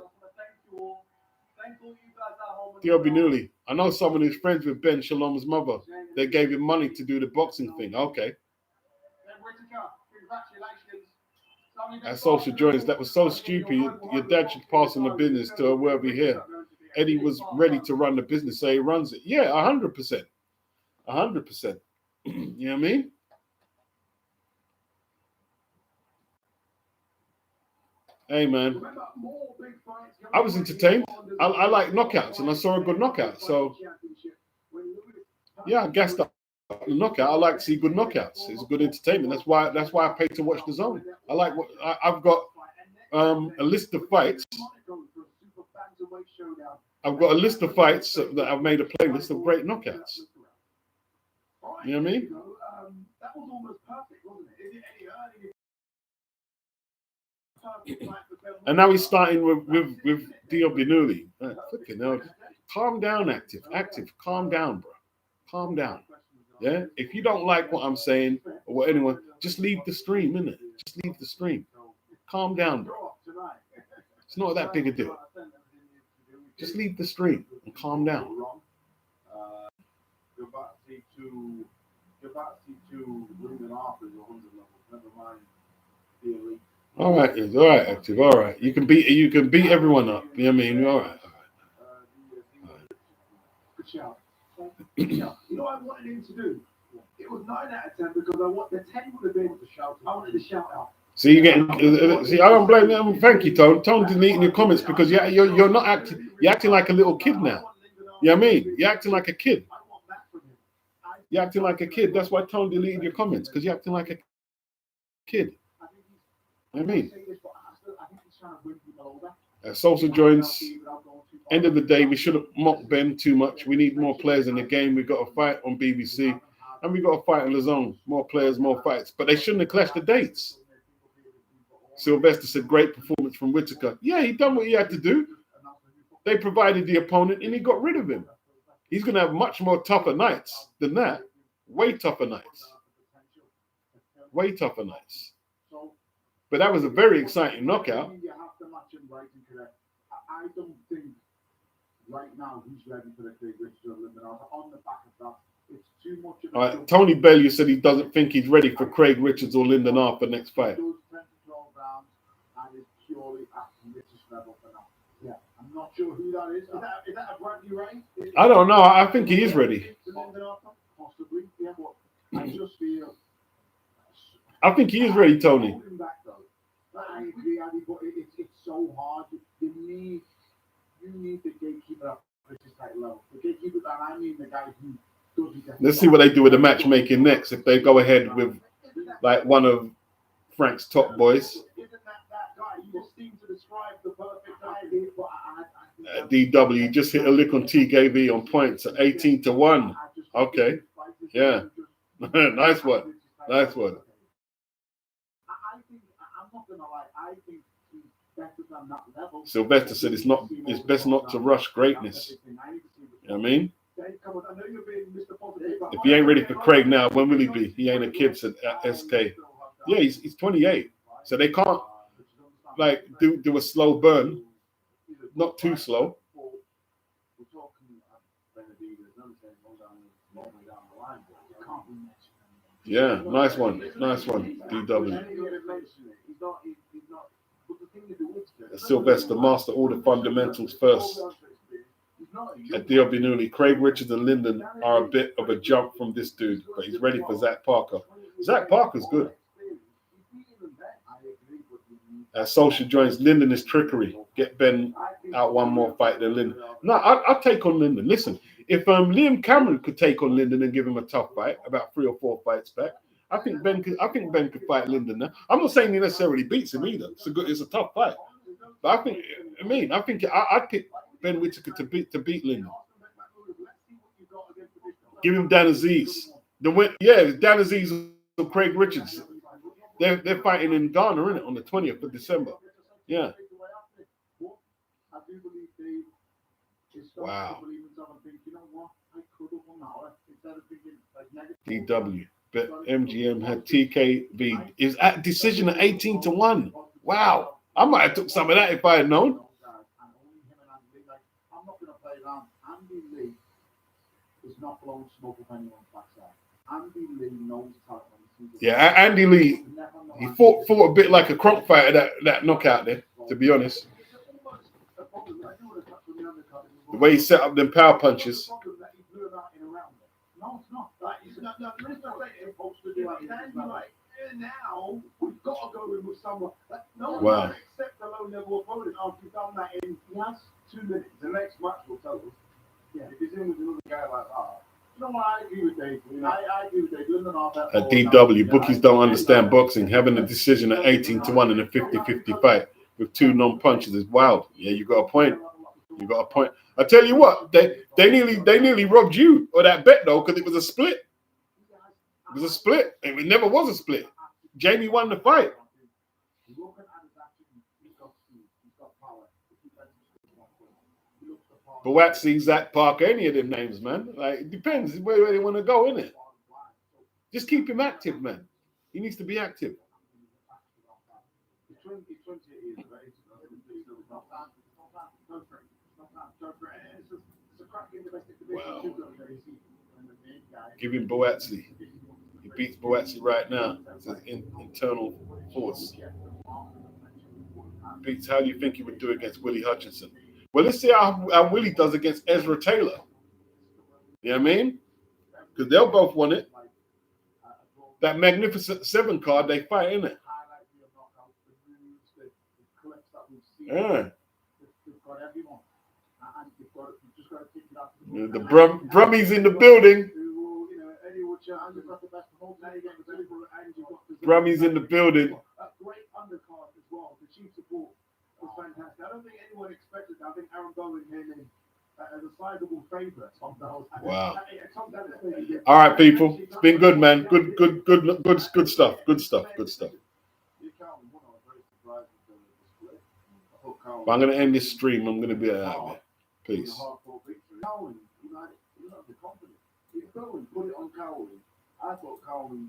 D.R.B. Newley. I know someone who's friends with Ben Shalom's mother. They gave him money to do the boxing thing. Okay. That social joints, that was so stupid. Your dad should pass on the business to a worthy here. Eddie was ready to run the business, so he runs it. Yeah, 100%. 100%. You know what I mean? Hey, man. I was entertained. I like knockouts, and I saw a good knockout. So, yeah, I gassed up the knockout. I like to see good knockouts. It's good entertainment. That's why I pay to watch the zone. I like what I've got a list of fights. I've got a list of fights that I've made a playlist of great knockouts. You know what I mean? That was almost perfect, wasn't it? And now he's starting with D.R.B. Newley. Fucking hell. Calm down, active. Calm down, bro. Calm down. Yeah? If you don't like what I'm saying or what anyone, just leave the stream, innit? Just leave the stream. Calm down, bro. It's not that big a deal. Just leave the stream and calm down. Gavazi to women off is 100 level. Never mind the elite. All right, active. All right, you can beat everyone up. You know what I mean? All right. Good shout. You know what I wanted him to do? It was 9 out of 10 because I want the 10 would have been the shout. I wanted the shout out. See, you're getting. See, I don't blame them. Thank you, Tone. Tone deleting your comments because you're not acting. You're acting like a little kid now. You know what I mean? You're acting like a kid. You're acting like a kid. That's why Tone deleted your comments because you're acting like a kid. You know what I mean? Sosa joins. End of the day, we shouldn't mock Ben too much. We need more players in the game. We've got to fight on BBC. And we got to fight on the zone. More players, more fights. But they shouldn't have clashed the dates. Sylvester said, great performance from Whittaker. Yeah, he done what he had to do. They provided the opponent and he got rid of him. He's going to have much more tougher nights than that. Way tougher nights. Way tougher nights. But that was a very exciting knockout. I don't think right now he's ready for the Craig Richards on the back of that. It's too much of all right, Tony Bellew said he doesn't think he's ready for Craig Richards or Lyndon Arthur next fight. And it's purely at Richards level for now. Yeah, I'm not sure who that is. Is that a Bradley Ray? I don't know. I think he is ready. Possibly, yeah, but I just feel. I think he is ready, Tony. I agree, Andy, but it's so hard. You need the gatekeeper at British title level. The gatekeeper, and I mean the guy who doesn't. Let's see what they do with the matchmaking next. If they go ahead with like one of Frank's top boys. Isn't that guy? You just seem to describe the perfect guy. DW just hit a lick on TKV on points at 18-1. Okay. Yeah. Nice one. Nice one. Sylvester said it's best not to rush greatness. You know what I mean? If he ain't ready for Craig now, when will he be? He ain't a kid, said SK. Yeah, he's 28. So they can't like do a slow burn. Not too slow. Yeah, nice one. Nice one, DW. Sylvester, master all the fundamentals first. At DLB Newley, Craig Richards and Lyndon are a bit of a jump from this dude, but he's ready for Zach Parker. Zach Parker's good. Social joins, Lyndon is trickery. Get Ben out one more fight than Lyndon. No, I'll take on Lyndon. Listen, if Liam Cameron could take on Lyndon and give him a tough fight, about 3 or 4 fights back, I think Ben could fight Lyndon now. I'm not saying he necessarily beats him either. It's a tough fight. But I'd pick Ben Whittaker to beat Lyndon. Give him Dan Aziz. Dan Aziz or Craig Richards. They're fighting in Ghana, isn't it, on the 20th of December? Yeah. Wow. DW. But MGM had TKV. Is at decision at 18-1. Wow. I might have took some of that if I had known. I'm not going to play around. Andy Lee is not blowing smoke of anyone's backside. Andy Lee knows talent. Yeah, Andy Lee, he fought a bit like a Kronk fighter, that knockout there, to be honest. The way he set up them power punches. No, it's not. Now we've got to go in with someone. No one Wow. can accept a low level opponent after you've done that in 2 minutes. The next match will tell us. Yeah, if he's in with another guy like that. You know what? I agree with Dave. I agree with Dave. At DW, bookies don't understand boxing. Having a decision at 18-1 in a 50-50 fight with 2 non-punches is wild. Yeah, you got a point. You got a point. I tell you what, they nearly robbed you of that bet though, because it was a split. It was a split. It never was a split. Jeamie won the fight. Gavazi, Zach Parker, any of them names, man. Like, it depends where they want to go, innit? Just keep him active, man. He needs to be active. Wow. Give him Gavazi. He beats Gavazi right now. It's an internal force. Beats, how do you think he would do against Willie Hutchinson? Well, let's see how Willie does against Ezra Taylor. You know what I mean? Because they'll both want it. that Magnificent Seven card they fight, isn't it? Highlight your knockout, the moves, the clips that we've seen. Yeah. They've got everyone. And you've just got to pick it up. The Brummies in the building. You know, Eddie Woodcher, and you've got the best of all. Now you get the best of, and you've got the Brummies in the building. A great undercard as well. The chief support was fantastic. I don't think anyone expected that. I think Aaron Bowen came in as a sizable favourite on the whole. Wow. All right, people. It's been good, man. Good stuff. Good stuff. Good stuff. But I'm gonna end this stream. I'm gonna be out of here. Peace. Put it on Cowley. I thought Cowley